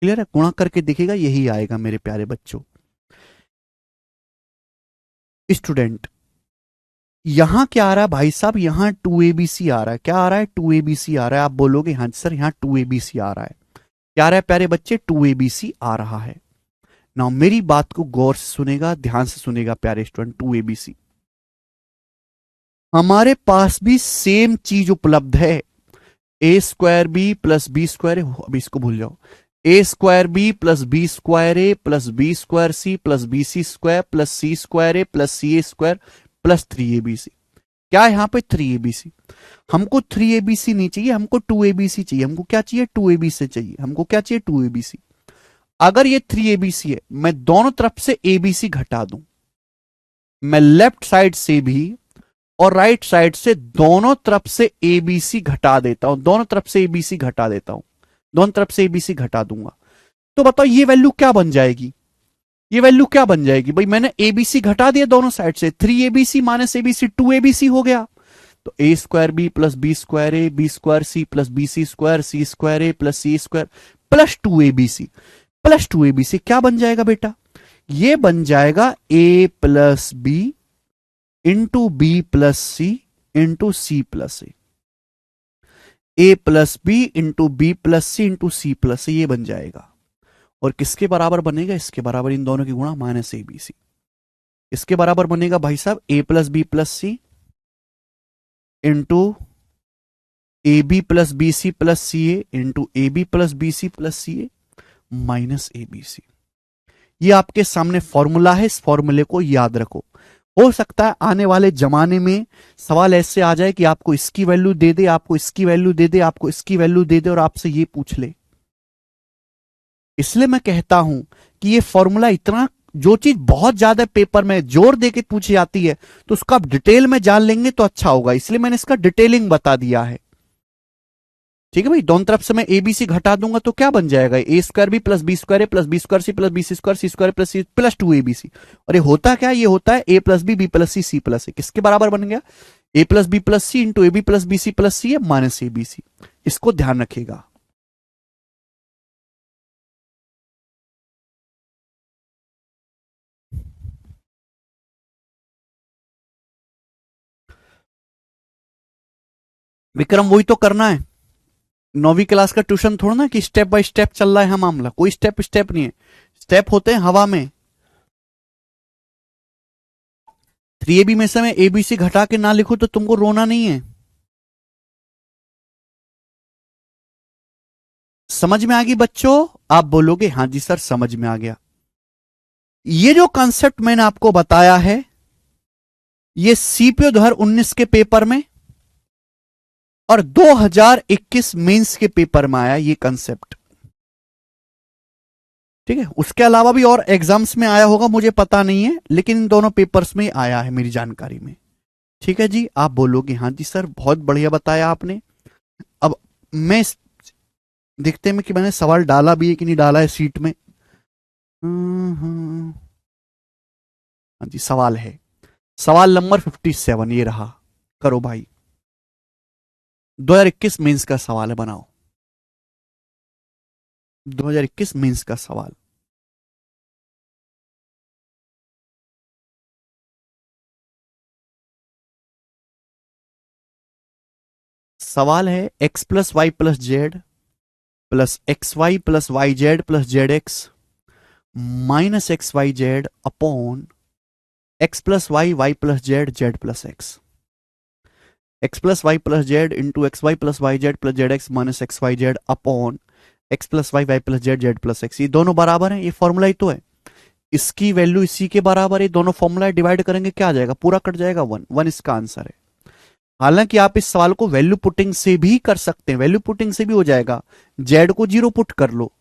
क्लियर है, गुणा करके दिखेगा यही आएगा मेरे प्यारे बच्चों। स्टूडेंट, यहां क्या आ रहा है भाई साहब, यहां 2abc आ रहा है। क्या आ रहा है, 2abc आ रहा है। आप बोलोगे हाँ सर यहां 2abc आ रहा है। क्या आ रहा है प्यारे बच्चे, 2abc आ रहा है। ना मेरी बात को गौर से सुनेगा, ध्यान से सुनेगा प्यारे स्टूडेंट। 2abc हमारे पास भी सेम चीज उपलब्ध है। A square B plus B square, अब इसको भूल जाओ। A square B square A plus B square C plus B C square plus C square A plus C A square plus 3abc। क्या है यहां पे, 3abc। हमको 3abc नहीं चाहिए, हमको 2abc चाहिए। हमको क्या चाहिए, 2abc चाहिए। हमको क्या चाहिए, 2abc। अगर ये 3abc है, मैं दोनों तरफ से abc घटा दूं, मैं लेफ्ट साइड से भी और राइट साइड से दोनों तरफ से एबीसी घटा देता हूं, दोनों तरफ से एबीसी घटा देता हूं, दोनों तरफ से एबीसी घटा दूंगा, तो बताओ ये वैल्यू क्या बन जाएगी। ये वैल्यू क्या बन जाएगी भाई, मैंने एबीसी घटा दिया दोनों साइड से, 3abc माइनस एबीसी 2abc हो गया। तो A square B square A B square C plus B C square A plus C square plus 2abc plus 2abc क्या बन जाएगा बेटा, ये बन जाएगा A plus B into B plus C into C plus A plus B into B plus C into C plus ये बन जाएगा। और किसके बराबर बनेगा, इसके बराबर, इन दोनों की गुणा माइनस ए बी सी। इसके बराबर बनेगा भाई साहब A plus B plus C into A B plus B C plus C A into A B plus B C plus C A minus A B C. ये आपके सामने formula है, इस फॉर्मूले को याद रखो। हो सकता है आने वाले जमाने में सवाल ऐसे आ जाए कि आपको इसकी वैल्यू दे दे, आपको इसकी वैल्यू दे दे, आपको इसकी वैल्यू दे दे और आपसे ये पूछ ले। इसलिए मैं कहता हूं कि ये फॉर्मूला इतना, जो चीज बहुत ज्यादा पेपर में जोर देके पूछी जाती है तो उसका आप डिटेल में जान लेंगे तो अच्छा होगा, इसलिए मैंने इसका डिटेलिंग बता दिया है। ठीक है भाई, दोनों तरफ से मैं एबीसी घटा दूंगा तो क्या बन जाएगा, A square B plus B square A plus B square C plus B C square plus C plus 2abc। और ये होता क्या, ये होता है A plus B plus C plus A, किसके बराबर बन गया, A plus B plus C into A B plus B C plus C है माइनस ए बी सी। इसको ध्यान रखिएगा। विक्रम वही तो करना है, 9वीं क्लास का ट्यूशन थोड़ा ना कि स्टेप बाय स्टेप चल रहा है मामला, कोई स्टेप स्टेप नहीं है, स्टेप होते हैं हवा में। 3AB में से मैं ABC घटा के ना लिखूं तो तुमको रोना नहीं है। समझ में आ गई बच्चों? आप बोलोगे हाँ जी सर समझ में आ गया। ये जो कॉन्सेप्ट मैंने आपको बताया है ये CPO 2019 के पेपर में और 2021 मेंस के पेपर में आया ये कंसेप्ट। ठीक है, उसके अलावा भी और एग्जाम्स में आया होगा मुझे पता नहीं है, लेकिन इन दोनों पेपर्स में आया है मेरी जानकारी में। ठीक है जी, आप बोलोगे हाँ जी सर बहुत बढ़िया बताया आपने। अब मैं देखते हैं कि मैंने सवाल डाला भी है कि नहीं डाला है सीट में। हाँ जी सवाल है, सवाल नंबर 57 ये रहा। करो भाई, 2021 मेंस का सवाल है, बनाओ 2021 मेंस का सवाल। सवाल है x plus y plus z plus x y plus y z plus z x minus x y z upon x plus y plus z z plus x plus y plus z into x y plus y z plus z x minus x y z upon x plus y plus z z plus x. ये दोनों बराबर हैं, ये formula ही तो है, इसकी value इसी के बराबर है, दोनों फॉर्मूला डिवाइड करेंगे क्या आ जाएगा, पूरा कट जाएगा 1 1 इसका आंसर है। हालांकि आप इस सवाल को वैल्यू पुटिंग से भी कर सकते हैं, वैल्यू पुटिंग से भी हो जाएगा, जेड को 0 पुट कर लो,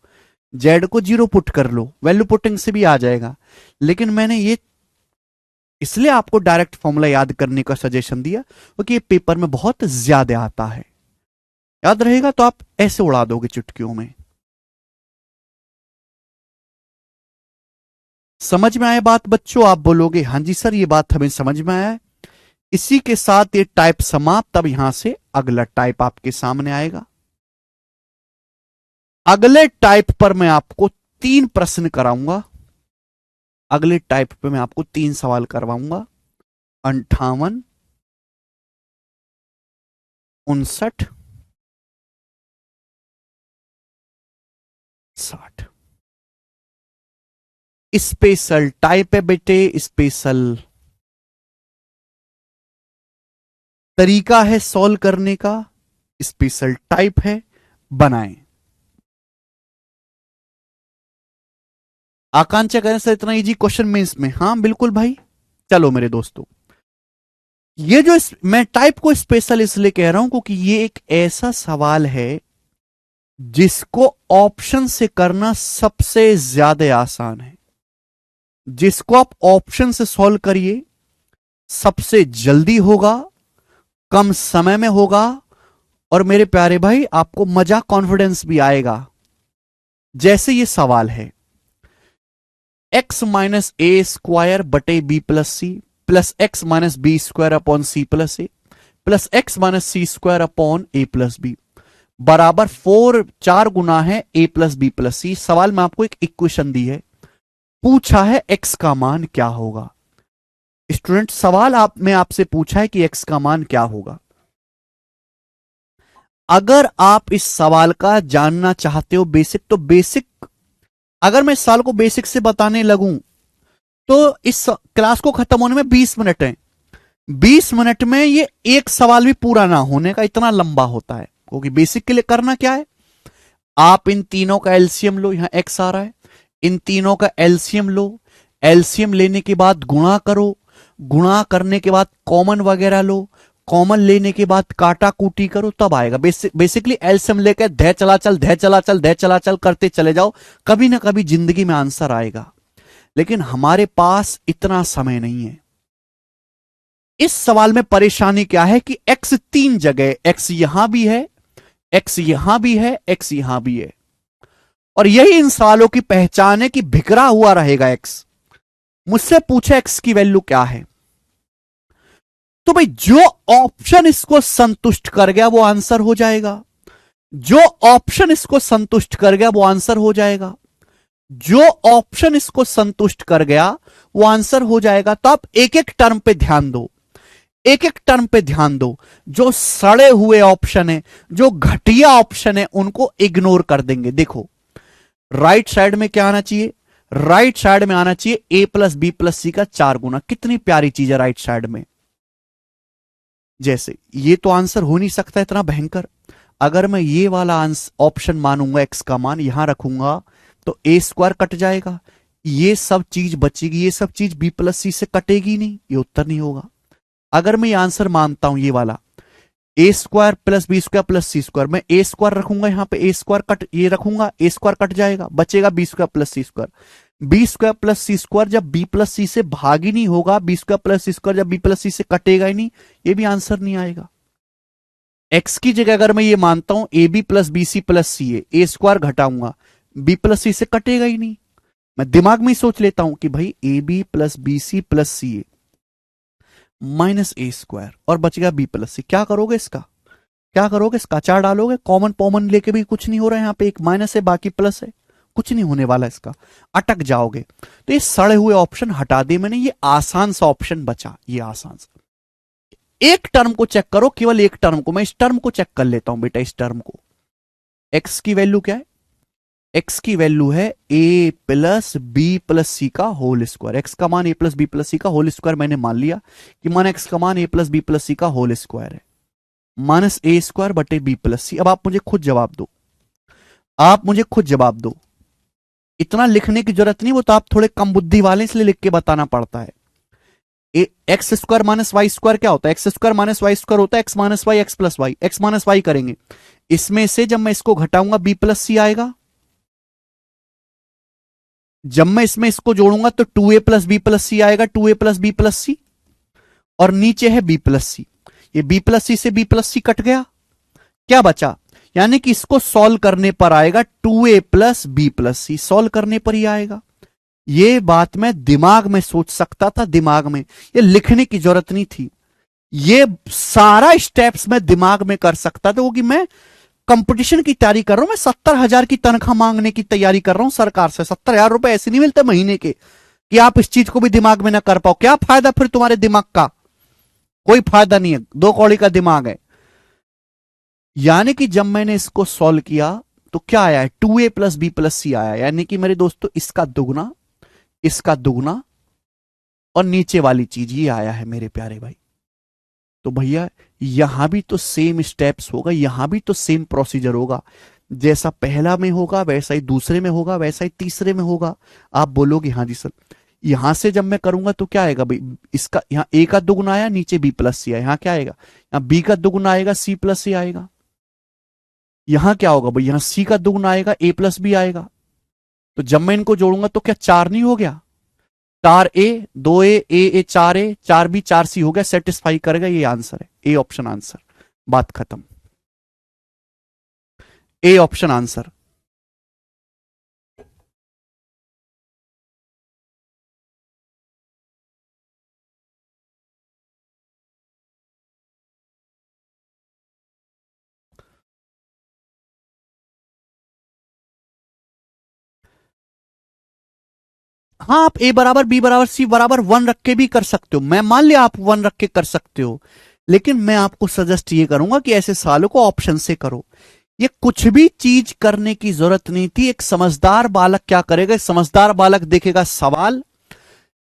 जेड को 0 पुट कर लो, वैल्यू पुटिंग से भी आ जाएगा। लेकिन मैंने ये इसलिए आपको डायरेक्ट फॉर्मूला याद करने का सजेशन दिया क्योंकि ये पेपर में बहुत ज्यादा आता है, याद रहेगा तो आप ऐसे उड़ा दोगे चुटकियों में। समझ में आए बात बच्चों? आप बोलोगे हाँ जी सर ये बात हमें समझ में आया है। इसी के साथ ये टाइप समाप्त। अब यहां से अगला टाइप आपके सामने आएगा। अगले टाइप पर मैं आपको 3 प्रश्न कराऊंगा, अगले टाइप पे मैं आपको 3 सवाल करवाऊंगा, 58, 59, 60। स्पेशल टाइप है बेटे, स्पेशल तरीका है सॉल्व करने का, स्पेशल टाइप है, बनाएं। आकांक्षा करें सर इतना इजी क्वेश्चन में इसमें, हाँ बिल्कुल भाई। चलो मेरे दोस्तों, ये जो मैं टाइप को स्पेशल इसलिए कह रहा हूं क्योंकि ये एक ऐसा सवाल है जिसको ऑप्शन से करना सबसे ज्यादा आसान है, जिसको आप ऑप्शन से सॉल्व करिए सबसे जल्दी होगा, कम समय में होगा, और मेरे प्यारे भाई आपको मजा कॉन्फिडेंस भी आएगा। जैसे ये सवाल है x माइनस ए स्क्वायर बटे B plus C plus X minus B square upon C plus A plus X minus C square upon A plus B बराबर 4 गुना है A plus B plus C. सवाल में आपको एक इक्वेशन दी है, पूछा है x का मान क्या होगा। स्टूडेंट सवाल मैं आपसे पूछा है कि x का मान क्या होगा। अगर आप इस सवाल का जानना चाहते हो बेसिक, तो बेसिक अगर मैं इस सवाल को बेसिक से बताने लगूं तो इस क्लास को खत्म होने में 20 मिनट है, 20 मिनट में ये एक सवाल भी पूरा ना होने का, इतना लंबा होता है। क्योंकि बेसिक के लिए करना क्या है, आप इन तीनों का एलसीएम लो, यहां x आ रहा है, इन तीनों का एलसीएम लो, एलसीएम लेने के बाद गुणा करो, गुणा करने के बाद कॉमन वगैरह लो, कॉमन लेने के बाद काटा कूटी करो, तब आएगा। बेसिकली एलसीएम लेकर धै चला चल धै चला चल धै चला चल करते चले जाओ, कभी ना कभी जिंदगी में आंसर आएगा। लेकिन हमारे पास इतना समय नहीं है। इस सवाल में परेशानी क्या है कि x 3 जगह, x यहां भी है, x यहां भी है, x यहां भी है, और यही इन सवालों की पहचान है कि बिखरा हुआ रहेगा x। मुझसे पूछे x की वैल्यू क्या है, तो भाई जो ऑप्शन इसको संतुष्ट कर गया वो आंसर हो जाएगा, जो ऑप्शन इसको संतुष्ट कर गया वो आंसर हो जाएगा, जो ऑप्शन इसको संतुष्ट कर गया वो आंसर हो जाएगा। तो आप एक एक टर्म पे ध्यान दो, एक एक टर्म पे ध्यान दो। जो सड़े हुए ऑप्शन है, जो घटिया ऑप्शन है, उनको इग्नोर कर देंगे। देखो राइट साइड में क्या आना चाहिए, राइट साइड में आना चाहिए ए प्लस बी प्लस सी का 4 गुना। कितनी प्यारी चीज है राइट साइड में। जैसे ये तो आंसर हो नहीं सकता इतना भयंकर। अगर मैं ये वाला ऑप्शन मानूंगा, एक्स का मान यहां रखूंगा, तो ए स्क्वायर कट जाएगा, ये सब चीज बचेगी, ये सब चीज बी प्लस सी से कटेगी नहीं, ये उत्तर नहीं होगा। अगर मैं ये आंसर मानता हूं, ये वाला A square plus B square plus C square, मैं ए स्क्वायर रखूंगा यहां पे, ए स्क्वायर कट, ये रखूंगा, ए स्क्वायर कट जाएगा, बचेगा B square plus C square. B square plus C square जब बी प्लस सी से भाग ही नहीं होगा, B square plus C square जब बी प्लस सी से कटेगा ही नहीं, ये भी आंसर नहीं आएगा। एक्स की जगह अगर मैं ये मानता हूं A B plus B C plus C है, ए स्क्वायर घटाऊंगा, बी प्लस सी से कटेगा ही नहीं। मैं दिमाग में ही सोच लेता हूं कि भाई a B plus B C plus c minus A square, और बचेगा बी प्लस सी। क्या करोगे इसका, क्या करोगे इसका, चार डालोगे, कॉमन कॉमन लेके भी कुछ नहीं हो रहा है, यहां पे एक माइनस है बाकी प्लस है, कुछ नहीं होने वाला इसका, अटक जाओगे। तो ये सड़े हुए ऑप्शन हटा दिए मैंने, ये आसान सा ऑप्शन बचा, ये आसान सा। एक टर्म को चेक करो, केवल एक टर्म को, मैं इस टर्म को चेक कर लेता हूं बेटा, इस टर्म को। एक्स की वैल्यू क्या है, एक्स की वैल्यू है ए प्लस बी प्लस सी का होल स्क्वायर। एक्स का मान ए प्लस बी प्लस सी का होल स्क्वायर मैंने मान लिया कि मान एक्स का मान ए प्लस बी प्लस सी का होल स्क्वायर है, माइनस ए स्क्वायर बटे बी प्लस सी। अब आप मुझे खुद जवाब दो, आप मुझे खुद जवाब दो, इतना लिखने की जरूरत नहीं, वो तो आप थोड़े कम बुद्धि वाले इसलिए लिख के बताना पड़ता है। X square minus y square क्या होता है, x square minus y square होता है x minus y x plus y, x minus y करेंगे, इसमें से जब मैं इसको घटाऊंगा बी प्लस सी आएगा, जब मैं इसमें इसको जोड़ूंगा तो 2a प्लस बी प्लस सी आएगा, 2a प्लस बी प्लस सी, और नीचे है बी प्लस सी, ये बी प्लस सी से बी प्लस सी कट गया, क्या बचा, यानी कि इसको सॉल्व करने पर आएगा 2a प्लस बी प्लस सी, सॉल्व करने पर ही आएगा। ये बात मैं दिमाग में सोच सकता था, दिमाग में, ये लिखने की जरूरत नहीं थी, ये सारा स्टेप्स मैं दिमाग में कर सकता था, क्योंकि मैं कंपटीशन की तैयारी कर रहा हूं, मैं 70,000 की तनख्वाह मांगने की तैयारी कर रहा हूं सरकार से। 70,000 रुपए ऐसे नहीं मिलते महीने के कि आप इस चीज को भी दिमाग में ना कर पाओ। क्या फायदा फिर तुम्हारे दिमाग का, कोई फायदा नहीं है, दो कौड़ी का दिमाग है। यानी कि जब मैंने इसको सॉल्व किया तो क्या आया है, 2a प्लस बी प्लस सी आया, यानी कि मेरे दोस्तों इसका दुगना, इसका दुगना, और नीचे वाली चीज ये आया है मेरे प्यारे भाई। तो भैया यहां भी तो सेम स्टेप्स होगा, यहां भी तो सेम प्रोसीजर होगा, जैसा पहला में होगा वैसा ही दूसरे में होगा, वैसा ही तीसरे में होगा। आप बोलोगे हाँ जी सर, यहां से जब मैं करूंगा तो क्या आएगा भाई, इसका यहां ए का दुगुना आया, नीचे बी प्लस सी आया, यहां क्या आएगा, यहां बी का दुगुना आएगा, सी प्लस सी आएगा। यहां क्या होगा भाई, यहां सी का दुगुना आएगा, ए प्लस बी आएगा। तो जब मैं इनको जोड़ूंगा तो क्या 4 नहीं हो गया, 4a 2a ए 4a 4b 4c हो गया, सेटिस्फाई करेगा, ये आंसर है, ए ऑप्शन आंसर, बात खत्म, ए ऑप्शन आंसर। हाँ आप ए बराबर बी बराबर सी बराबर 1 रख के भी कर सकते हो, मैं मान लिया आप 1 रख के कर सकते हो, लेकिन मैं आपको सजेस्ट ये करूंगा कि ऐसे सवालों को ऑप्शन से करो। ये कुछ भी चीज करने की जरूरत नहीं थी। एक समझदार बालक क्या करेगा, समझदार बालक देखेगा सवाल,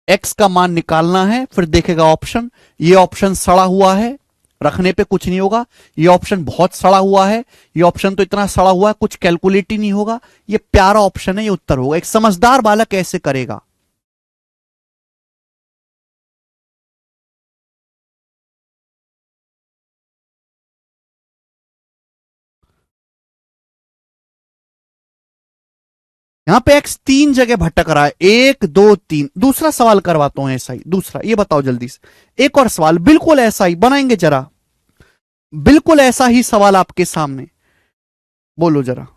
एक्स का मान निकालना है, फिर देखेगा ऑप्शन, ये ऑप्शन सड़ा हुआ है, रखने पे कुछ नहीं होगा, ये ऑप्शन बहुत सड़ा हुआ है, ये ऑप्शन तो इतना सड़ा हुआ है कुछ कैलकुलेट ही नहीं होगा, ये प्यारा ऑप्शन है, ये उत्तर होगा। एक समझदार बालक ऐसे करेगा। यहां पे एक्स 3 जगह भटक रहा है, 1 2 3। दूसरा सवाल करवाता हूं ऐसा ही, दूसरा, ये बताओ जल्दी से, एक और सवाल बिल्कुल ऐसा ही बनाएंगे जरा, बिल्कुल ऐसा ही सवाल आपके सामने, बोलो जरा।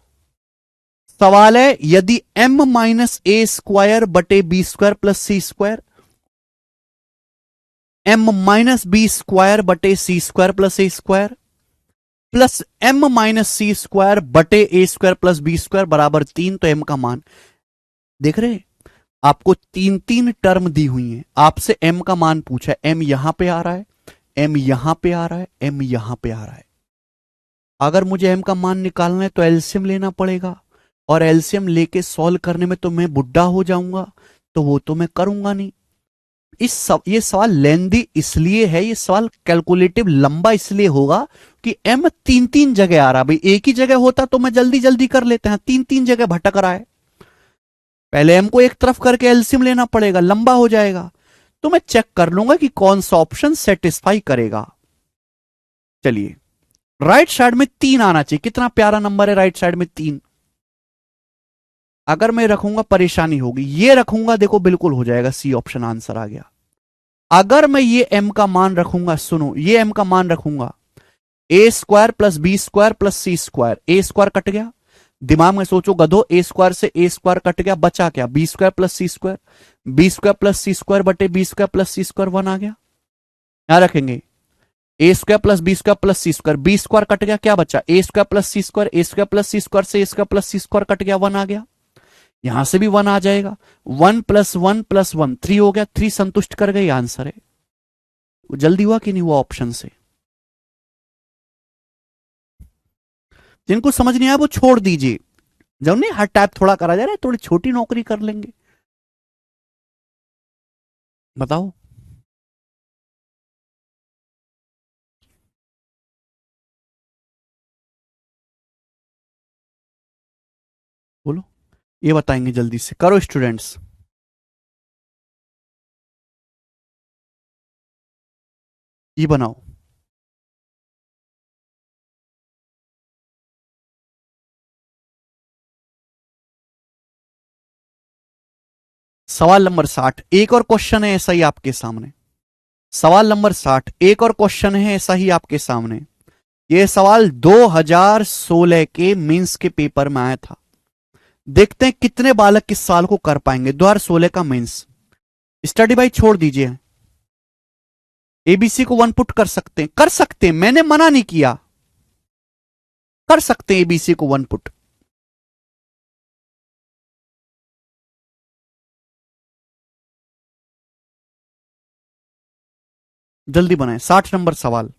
सवाल है, यदि m माइनस ए स्क्वायर बटे B square plus C square, m minus B square बटे C square plus A square, plus m minus C square बटे A square plus B square बराबर 3, तो m का मान देख रहे हैं, आपको 3 3 टर्म दी हुई हैं, आपसे m का मान पूछा है, m यहां पे आ रहा है, m यहां पे आ रहा है, m यहां पे आ रहा है। अगर मुझे m का मान निकालना है तो एलसीएम लेना पड़ेगा, और एलसीएम लेके सॉल्व करने में तो मैं बुढ़ा हो जाऊंगा, तो वो तो मैं करूंगा नहीं। ये सवाल लेंदी इसलिए है, ये सवाल कैलकुलेटिव लंबा इसलिए होगा कि m तीन तीन जगह आ रहा। भाई एक ही जगह होता तो मैं जल्दी जल्दी कर लेते हैं, तीन तीन जगह भटक रहा है। पहले m को एक तरफ करके एलसीएम लेना पड़ेगा, लंबा हो जाएगा। तो मैं चेक कर लूंगा कि कौन सा ऑप्शन सेटिस्फाई करेगा। चलिए, राइट साइड में 3 आना चाहिए। कितना प्यारा नंबर है राइट साइड में 3। अगर मैं रखूंगा परेशानी होगी, ये रखूंगा देखो बिल्कुल हो जाएगा, सी ऑप्शन आंसर आ गया। अगर मैं ये m का मान रखूंगा, सुनो, ये m का मान रखूंगा, A square plus B square plus C square, A square cut गया, दिमाग में सोचो गधो, ए स्क्वायर से ए स्क्वायर कट गया, बचा क्या, B square plus C square, B square plus C square बटे B square plus C square 1 आ गया। यहां रखेंगे A square plus B square plus C square, B square cut गया, क्या बचा, A square plus C square, A square plus C square से A square plus C square cut गया, 1 आ गया। यहां से भी 1 आ जाएगा, 1 प्लस 1 प्लस 1 3 हो गया, 3 संतुष्ट कर गई, आंसर है। जल्दी हुआ कि नहीं हुआ ऑप्शन से? जिनको समझ नहीं आया वो छोड़ दीजिए, जब नहीं हर टाइप थोड़ा करा जा रहा है, थोड़ी छोटी नौकरी कर लेंगे। बताओ। बोलो, ये बताएंगे जल्दी से, करो स्टूडेंट्स। ये बनाओ। सवाल नंबर 60, एक और क्वेश्चन है ऐसा ही आपके सामने। सवाल नंबर 60, एक और क्वेश्चन है ऐसा ही आपके सामने। यह सवाल 2016 के मेंस के पेपर में आया था। देखते हैं कितने बालक किस साल को कर पाएंगे 2016 का मेंस। स्टडी भाई छोड़ दीजिए, एबीसी को वन पुट कर सकते हैं, कर सकते हैं, मैंने मना नहीं किया, कर सकते हैं एबीसी को वन पुट। जल्दी बनाए 60 नंबर सवाल।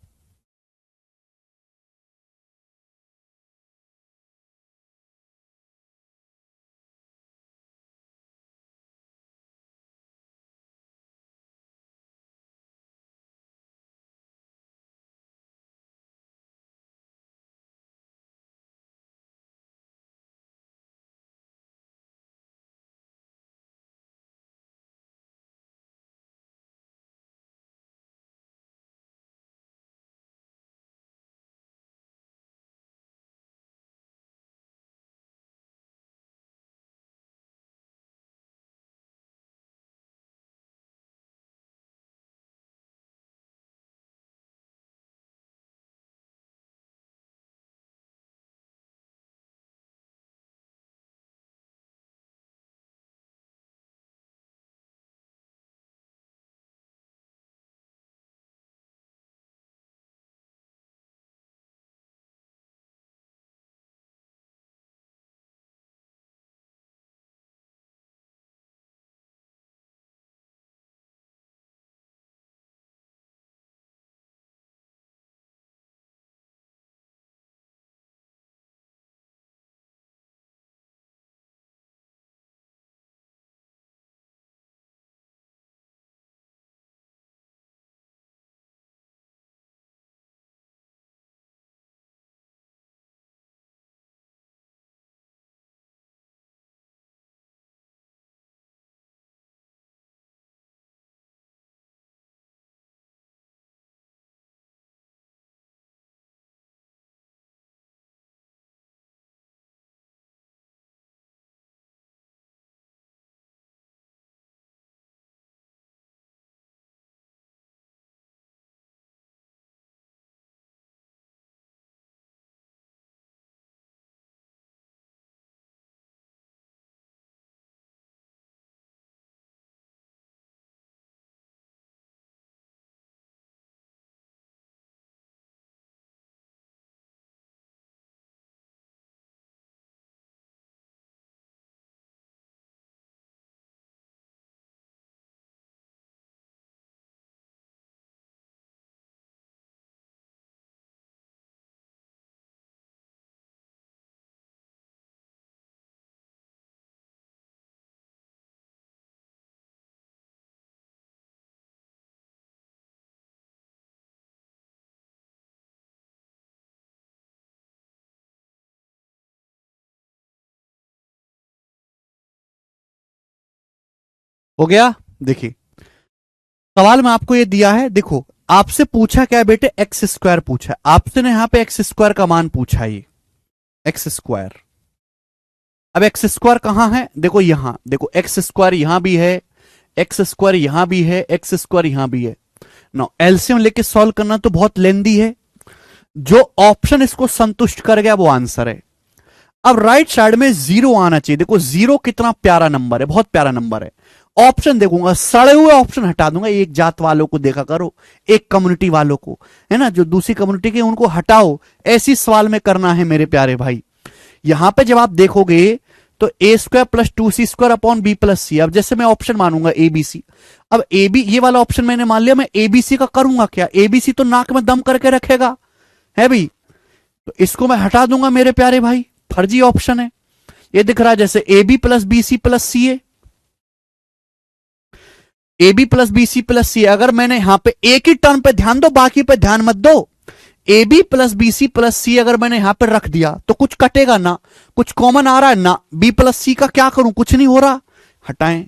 हो गया। देखिए सवाल में आपको ये दिया है, देखो आपसे पूछा क्या है बेटे, एक्स स्क्वायर पूछा है आपसे ने, यहां पे एक्स स्क्वायर का मान पूछा है, ये एक्स स्क्वायर। अब एक्स स्क्वायर कहां है, देखो यहां, देखो एक्स स्क्वायर यहां भी है, एक्स स्क्वायर यहां भी है, एक्स स्क्वायर यहां भी है। नो एलसीएम लेके सॉल्व करना तो बहुत लेंदी है, जो ऑप्शन इसको संतुष्ट कर गया वो आंसर है। अब राइट साइड में जीरो आना चाहिए, देखो जीरो कितना प्यारा नंबर है, बहुत प्यारा नंबर है। ऑप्शन देखूंगा, सड़े हुए ऑप्शन हटा दूंगा, एक जात वालों को देखा करो, एक कम्युनिटी वालों को, है ना, जो दूसरी कम्युनिटी के उनको हटाओ, ऐसी सवाल में करना है मेरे प्यारे भाई। यहां पे जब आप देखोगे तो A square plus 2c² upon B plus C, अब जैसे मैं ऑप्शन मानूंगा ए बी सी, अब ए बी ये वाला ऑप्शन मैंने मान लिया, मैं एबीसी का करूंगा क्या, एबीसी तो नाक में दम करके रखेगा है भाई, तो इसको मैं हटा दूंगा मेरे प्यारे भाई, फर्जी ऑप्शन है। ये दिख रहा है जैसे A B plus B C plus C A, A B plus B C plus C, अगर मैंने यहां पे एक ही टर्म पे ध्यान दो, बाकी पे ध्यान मत दो, A B plus B C plus C अगर मैंने यहां पे रख दिया तो कुछ कटेगा ना, कुछ कॉमन आ रहा है ना, बी प्लस सी का क्या करूं, कुछ नहीं हो रहा, हटाएं।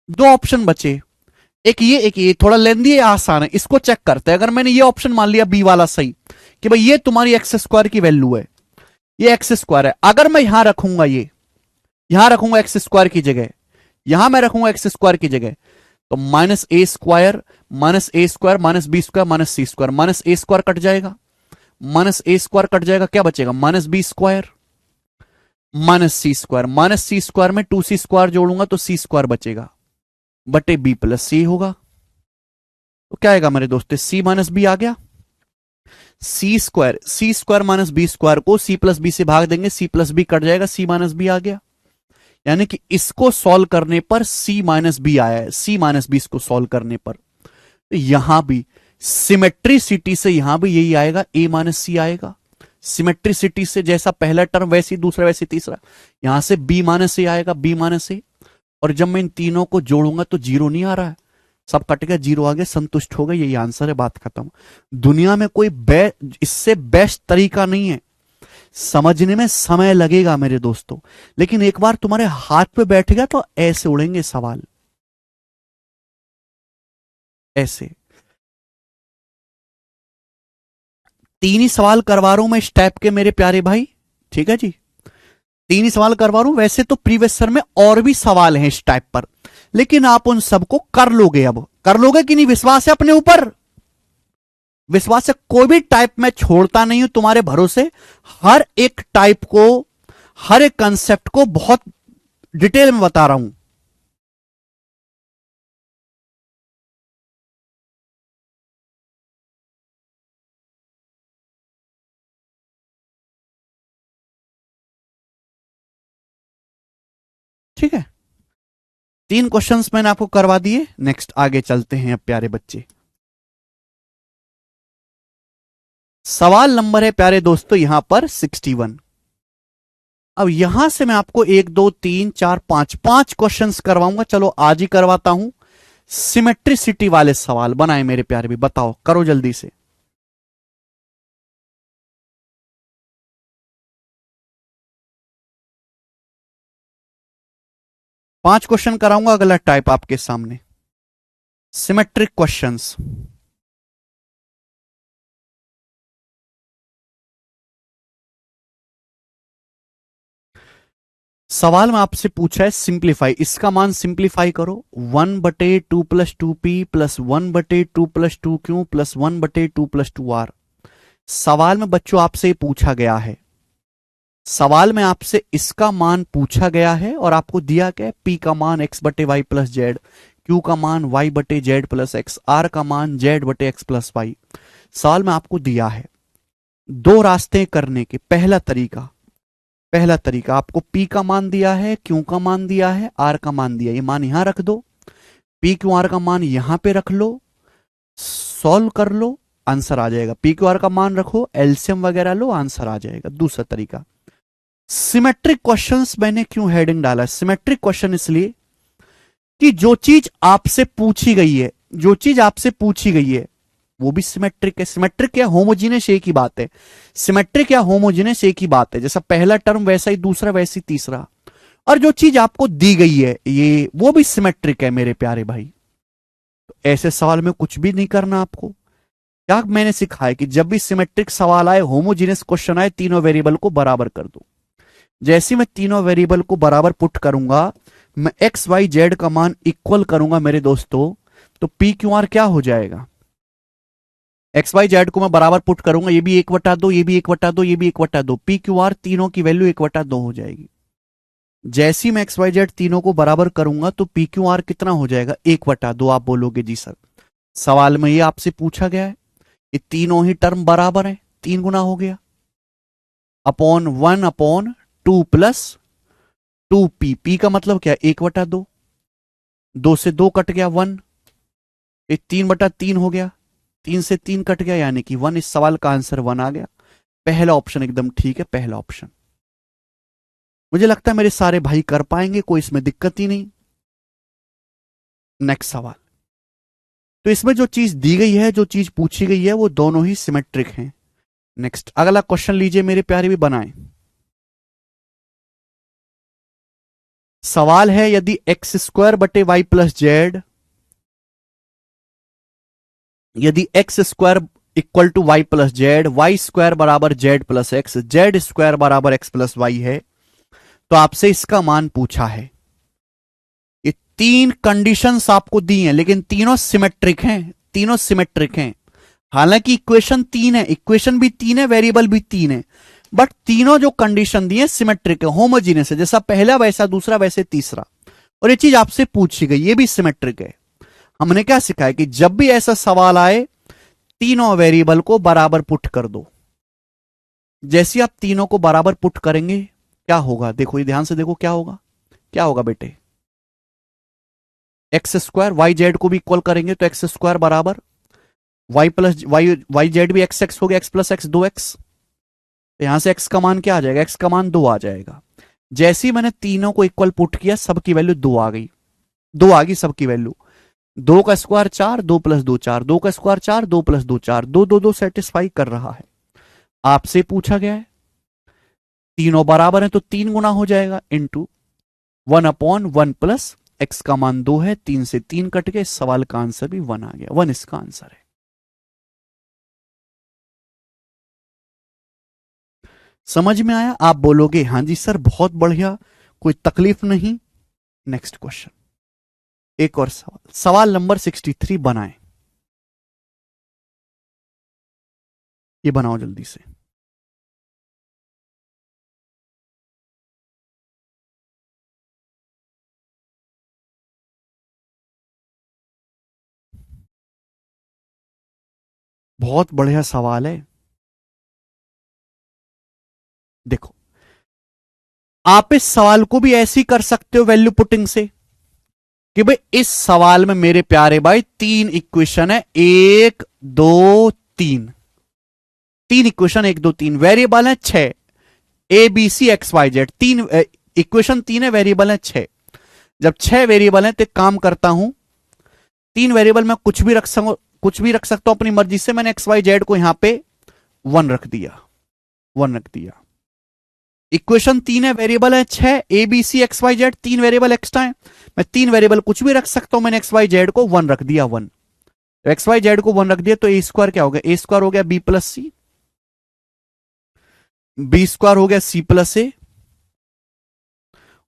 दो ऑप्शन बचे, एक ये थोड़ा लेंदी है, आसान है, इसको चेक करते हैं। अगर मैंने ये ऑप्शन मान लिया बी वाला सही, कि भाई ये तुम्हारी एक्स स्क्वायर की वैल्यू है, ये एक्स स्क्वायर है, अगर मैं यहां रखूंगा, ये यहां रखूंगा एक्स स्क्वायर की जगह, यहां मैं रखूंगा एक्स स्क्वायर की जगह, तो माइनस ए square minus B square minus C square, minus ए स्क्वायर कट जाएगा, माइनस ए स्क्वायर कट जाएगा, क्या बचेगा, minus B square minus C square में 2c² जोड़ूंगा तो सी स्क्वायर बचेगा, बटे बी प्लस सी होगा, तो क्या आएगा मेरे दोस्तों, सी माइनस बी आ गया, सी स्क्वायर माइनस बी स्क्वायर को सी प्लस बी से भाग देंगे, सी प्लस बी कट जाएगा, सी माइनस बी आ गया। यानी कि इसको सॉल्व करने पर सी माइनस बी आया है, सी माइनस बी इसको सॉल्व करने पर, तो यहां भी सिमेट्रिसिटी से यहां भी यही आएगा, ए माइनस सी आएगा, सिमेट्रिसिटी से जैसा पहला टर्म वैसे दूसरा वैसे तीसरा, यहां से बी माइनस ए आएगा, बी माइनस ए, और जब मैं इन तीनों को जोड़ूंगा तो जीरो नहीं आ रहा है, सब कट गया, जीरो आ गया, संतुष्ट हो गए, यही आंसर है, बात खत्म। दुनिया में कोई इससे बेस्ट तरीका नहीं है, समझने में समय लगेगा मेरे दोस्तों, लेकिन एक बार तुम्हारे हाथ पे बैठ गया तो ऐसे उड़ेंगे सवाल, ऐसे। तीन ही सवाल करवा रहा हूं मैं इस टाइप के मेरे प्यारे भाई, ठीक है जी, तीन ही सवाल करवा रहा हूं, वैसे तो प्रीवियस ईयर में और भी सवाल हैं इस टाइप पर, लेकिन आप उन सबको कर लोगे, अब कर लोगे कि नहीं, विश्वास है अपने ऊपर, विश्वास है, कोई भी टाइप में छोड़ता नहीं हूं तुम्हारे भरोसे, हर एक टाइप को, हर एक कंसेप्ट को बहुत डिटेल में बता रहा हूं। ठीक है, तीन क्वेश्चंस मैंने आपको करवा दिए, नेक्स्ट आगे चलते हैं अब प्यारे बच्चे। सवाल नंबर है प्यारे दोस्तों यहां पर 61। अब यहां से मैं आपको 1 2 3 4 5 क्वेश्चंस करवाऊंगा, चलो आज ही करवाता हूं। सिमेट्रिसिटी वाले सवाल बनाए मेरे प्यारे भी, बताओ करो जल्दी से। पांच क्वेश्चन कराऊंगा अगला टाइप आपके सामने, सिमेट्रिक क्वेश्चंस। सवाल में आपसे पूछा है सिंप्लीफाई, इसका मान सिंप्लीफाई करो, 1/2 + 2p plus 1/2 + 2q plus 1/2 + 2r। सवाल में बच्चों आपसे पूछा गया है, सवाल में आपसे इसका मान पूछा गया है और आपको दिया गया p का मान x/y + z, q का मान y/z + x, r का मान z/x + y। सवाल में आपको दिया है दो रास्ते करने के, पहला तरीका आपको p का मान दिया है, q का मान दिया है, r का मान दिया है, ये मान यहां रख दो, p q r का मान यहां पे रख लो, सॉल्व कर लो, आंसर आ जाएगा, p q r का मान रखो, एलसीएम वगैरह लो, आंसर आ जाएगा। दूसरा तरीका, सिमेट्रिक क्वेश्चंस मैंने क्यों हेडिंग डाला, सिमेट्रिक क्वेश्चन इसलिए कि जो चीज आपसे पूछी गई है, वो भी सिमेट्रिक है। सिमेट्रिक या होमोजीनियस एक ही बात है, सिमेट्रिक या होमोजीनियस एक ही बात है, जैसा पहला टर्म वैसा ही दूसरा वैसी तीसरा, और जो चीज आपको दी गई है ये वो भी सिमेट्रिक है मेरे प्यारे भाई। तो ऐसे सवाल में कुछ भी नहीं करना आपको। क्या मैंने सिखाया कि जब भी सिमेट्रिक सवाल आए, होमोजीनियस क्वेश्चन आए, तीनों वेरिएबल को बराबर कर दो। जैसे मैं तीनों वेरिएबल को बराबर पुट करूंगा, मैं एक्स वाई जेड का मान इक्वल करूंगा मेरे दोस्तों, तो पी क्यू आर क्या हो जाएगा? एक्स वाई जेड को मैं बराबर पुट करूंगा, ये भी 1/2, ये भी 1/2, ये भी 1/2, पी क्यू आर तीनों की वैल्यू 1/2 हो जाएगी। जैसी मैं एक्स वाई जेड तीनों को बराबर करूंगा तो पी क्यू आर कितना हो जाएगा? 1/2। आप बोलोगे जी सर सवाल में ये आपसे पूछा गया है, ये तीनों ही टर्म बराबर है, 3 गुना हो गया, अपॉन 1/2 प्लस 2p। p का मतलब क्या? 1/2, 2 से 2 कट गया 1, ये 3/3 हो गया, 3 से 3 कट गया यानी कि 1। इस सवाल का आंसर 1 आ गया। पहला ऑप्शन एकदम ठीक है, पहला ऑप्शन। मुझे लगता है मेरे सारे भाई कर पाएंगे, कोई इसमें दिक्कत ही नहीं। नेक्स्ट सवाल। तो इसमें जो चीज दी गई है, जो चीज पूछी गई है, वो दोनों ही सिमेट्रिक हैं। नेक्स्ट अगला क्वेश्चन लीजिए मेरे प्यारे, भी बनाएं। सवाल है यदि x² बटे वाई प्लस जेड, यदि x² equal to y plus z, y² बराबर जेड प्लस एक्स, z² बराबर एक्स प्लस वाई है, तो आपसे इसका मान पूछा है। ये 3 कंडीशंस आपको दी हैं, लेकिन तीनों सिमेट्रिक हैं, तीनों सिमेट्रिक हैं। हालांकि इक्वेशन 3 है, इक्वेशन भी 3 है, वेरिएबल भी 3 है, बट तीनों जो कंडीशन दी है सिमेट्रिक है, होमोजीनियस है। जैसा पहला वैसा दूसरा वैसे तीसरा। और ये चीज आपसे पूछी गई, ये भी सिमेट्रिक है। हमने क्या सिखाया कि जब भी ऐसा सवाल आए, तीनों वेरिएबल को बराबर पुट कर दो। जैसे आप तीनों को बराबर पुट करेंगे क्या होगा? देखो ये ध्यान से देखो, क्या होगा, क्या होगा बेटे? x² वाई जेड को भी इक्वल करेंगे तो x² बराबर वाई प्लस वाई जेड भी x हो गया, x प्लस एक्स 2x। यहां से x का मान क्या आ जाएगा? x का मान 2 आ जाएगा। जैसे ही मैंने तीनों को इक्वल पुट किया, सबकी वैल्यू 2 आ गई, 2 आ गई सबकी वैल्यू। 2 का स्क्वायर 4, 2 प्लस 2 4, 2 का स्क्वायर 4, 2 प्लस 2 4, 2 2 2 सेटिस्फाई कर रहा है। आपसे पूछा गया है तीनों बराबर है तो 3 गुना हो जाएगा, इंटू 1/1 प्लस एक्स का मान 2 है, 3 से 3 कट गए, सवाल का आंसर भी 1 आ गया। 1 इसका आंसर है। समझ में आया? आप बोलोगे हां जी सर बहुत बढ़िया, कोई तकलीफ नहीं। नेक्स्ट क्वेश्चन, एक और सवाल, सवाल नंबर 63 बनाएं। ये बनाओ जल्दी से। बहुत बढ़िया सवाल है। देखो आप इस सवाल को भी ऐसे ही कर सकते हो वैल्यू पुटिंग से, कि भाई इस सवाल में मेरे प्यारे भाई 3 इक्वेशन है, 1 2 3, 3 इक्वेशन, 1 2 3, वेरिएबल है 6, a B c x y z, 3 equation 3 है, वेरिएबल है 6। जब 6 वेरिएबल है तो काम करता हूं, 3 वेरिएबल में कुछ भी रख सकूं, कुछ भी रख सकता हूं अपनी मर्जी से। मैंने एक्स वाई जेड को यहां पे 1 रख दिया, 1 रख दिया। इक्वेशन 3 है, वेरिएबल है 6, a B c x y z, 3 variable extra है, मैं 3 वेरिएबल कुछ भी रख सकता हूं। मैंने एक्स वाई जेड को 1 रख दिया, 1। तो एक्स वाई जेड को 1 रख दिया तो A² क्या हो गया? A² हो गया बी प्लस सी, B² हो गया सी प्लस ए,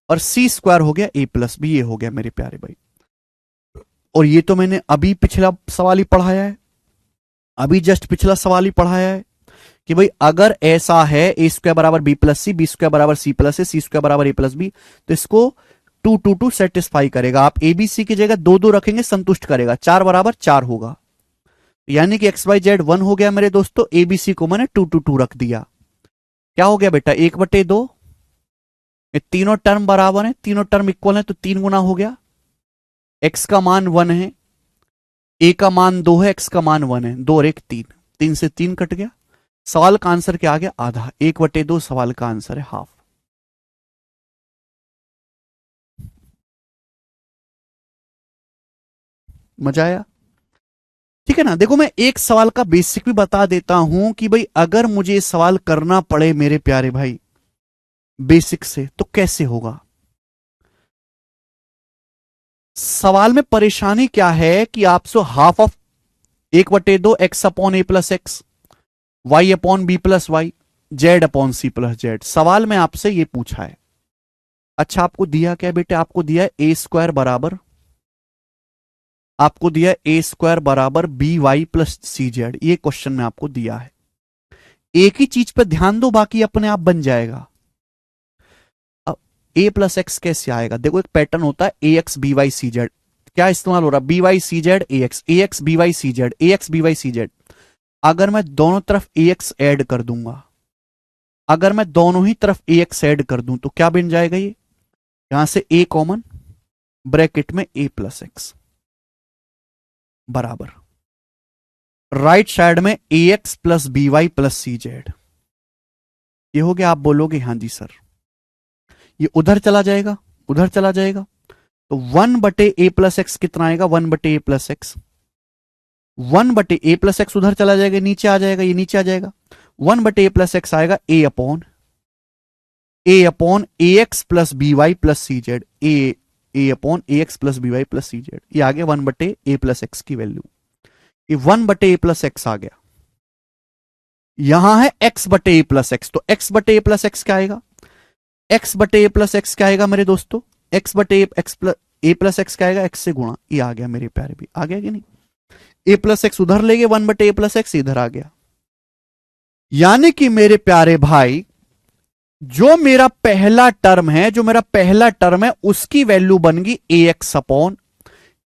और C² हो गया ए प्लस बी। ये हो गया मेरे प्यारे भाई। और ये तो मैंने अभी पिछला सवाल ही पढ़ाया है, अभी जस्ट पिछला सवाल ही पढ़ाया है कि भाई अगर ऐसा है A² बराबर बी प्लस सी, B² बराबर सी प्लस ए, C² बराबर ए प्लस बी, तो इसको 2 2 2 सेटिस्फाई करेगा। आप एबीसी की जगह 2 2 रखेंगे, संतुष्ट करेगा, 4 बराबर 4 होगा। यानी कि एक्स वाई जेड 1 हो गया मेरे दोस्तों, एबीसी को मैंने 2 2 2 रख दिया। क्या हो गया बेटा? 1/2। ये तीनों टर्म बराबर है, तीनों टर्म इक्वल है, तो 3 गुना हो गया। एक्स का मान 1 है, ए का मान 2 है, एक्स का मान 1 है, 2 और 1 3, 3 से 3 कट गया। सवाल का आंसर क्या आ गया? आधा। 1/2 सवाल का आंसर है हाफ। मजा आया? ठीक है ना। देखो मैं एक सवाल का बेसिक भी बता देता हूं कि भाई अगर मुझे सवाल करना पड़े मेरे प्यारे भाई बेसिक से, तो कैसे होगा। सवाल में परेशानी क्या है कि आपसे half of 1/2 x upon A plus x, y upon B plus y, z upon C plus z. सवाल में आपसे ये पूछा है। अच्छा आपको दिया क्या बेटे, आपको दिया है ए स्क्वायर बराबर, आपको दिया ए स्क्वायर बराबर B Y plus C Z. ये क्वेश्चन में आपको दिया है। एक ही चीज पे ध्यान दो, बाकी अपने आप बन जाएगा। अब ए प्लस एक्स कैसे आएगा, देखो एक पैटर्न होता है A X B Y C Z. क्या इस्तेमाल हो रहा है, B Y C Z A X B Y C Z, A X B Y C Z. अगर मैं दोनों तरफ ए एक्स ऐड कर दूंगा, अगर मैं दोनों ही तरफ ए एक्स ऐड कर दूं तो क्या बन जाएगा, ये यहां से ए कॉमन, ब्रैकेट में ए प्लस एक्स बराबर राइट साइड में A X plus B Y plus C Z. ये हो गया। आप बोलोगे हां जी सर, ये उधर चला जाएगा, उधर चला जाएगा, तो 1/a प्लस एक्स कितना आएगा, 1/a plus x, 1/a plus x उधर चला जाएगा, नीचे आ जाएगा, ये नीचे आ जाएगा, 1/a प्लस एक्स आएगा A upon A X plus B Y plus C Z, A upon A X plus B Y plus C Z. ये आ गया 1/a प्लस एक्स की वैल्यू, ये 1/a प्लस एक्स आ गया। यहां है x/a प्लस एक्स, तो x/a प्लस एक्स क्या आएगा, x/a प्लस एक्स क्या आएगा मेरे दोस्तों, x/a प्लस एक्स क्या आएगा, x से गुणा। ये आ गया मेरे प्यारे भी, आ गया कि नहीं, a प्लस एक्स उधर ले गए, 1/a प्लस एक्स इधर आ गया। यानी कि मेरे प्यारे भाई जो मेरा पहला टर्म है, जो मेरा पहला टर्म है उसकी वैल्यू बन गई A X upon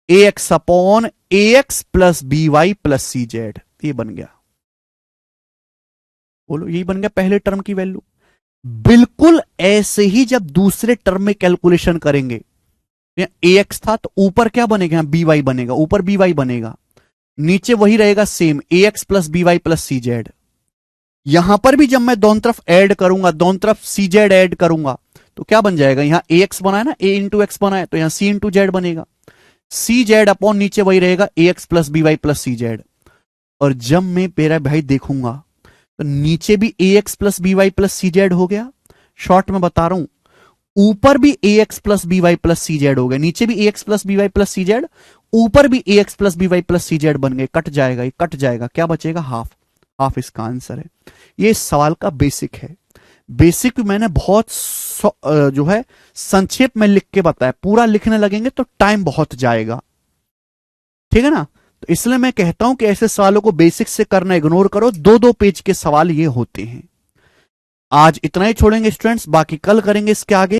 A X plus B Y plus C Z. ये बन गया, बोलो यही बन गया पहले टर्म की वैल्यू। बिल्कुल ऐसे ही जब दूसरे टर्म में कैलकुलेशन करेंगे, ए एक्स था तो ऊपर क्या बनेगा, बी वाई बनेगा, ऊपर बी वाई बनेगा, नीचे वही रहेगा same A X plus B Y plus C Z. यहां पर भी जब मैं दोनों तरफ ऐड करूंगा, दोनों तरफ सी जेड ऐड करूंगा तो क्या बन जाएगा, यहां ए एक्स बना है ना, ए इंटू एक्स बना है, तो यहां सी इंटू जेड बनेगा, सी जेड अपॉन नीचे वही रहेगा A X plus B Y plus C Z. और जब मैं मेरा भाई देखूंगा तो नीचे भी A X plus B Y plus C Z हो गया, शॉर्ट में बता रहा हूं, ऊपर भी A X plus B Y plus C Z हो गया, नीचे भी A X plus B Y plus C Z, ऊपर भी A X plus B Y plus C Z बन गए। कट जाएगा, ये कट जाएगा, क्या बचेगा, हाफ। हाफ इसका आंसर है। ये इस सवाल का बेसिक है। बेसिक मैंने बहुत जो है संक्षेप में लिख के बताया, पूरा लिखने लगेंगे तो टाइम बहुत जाएगा, ठीक है ना। तो इसलिए मैं कहता हूं कि ऐसे सवालों को बेसिक से करना इग्नोर करो, 2-2 पेज के सवाल ये होते हैं। आज इतना ही छोड़ेंगे स्टूडेंट्स, बाकी कल करेंगे इसके आगे।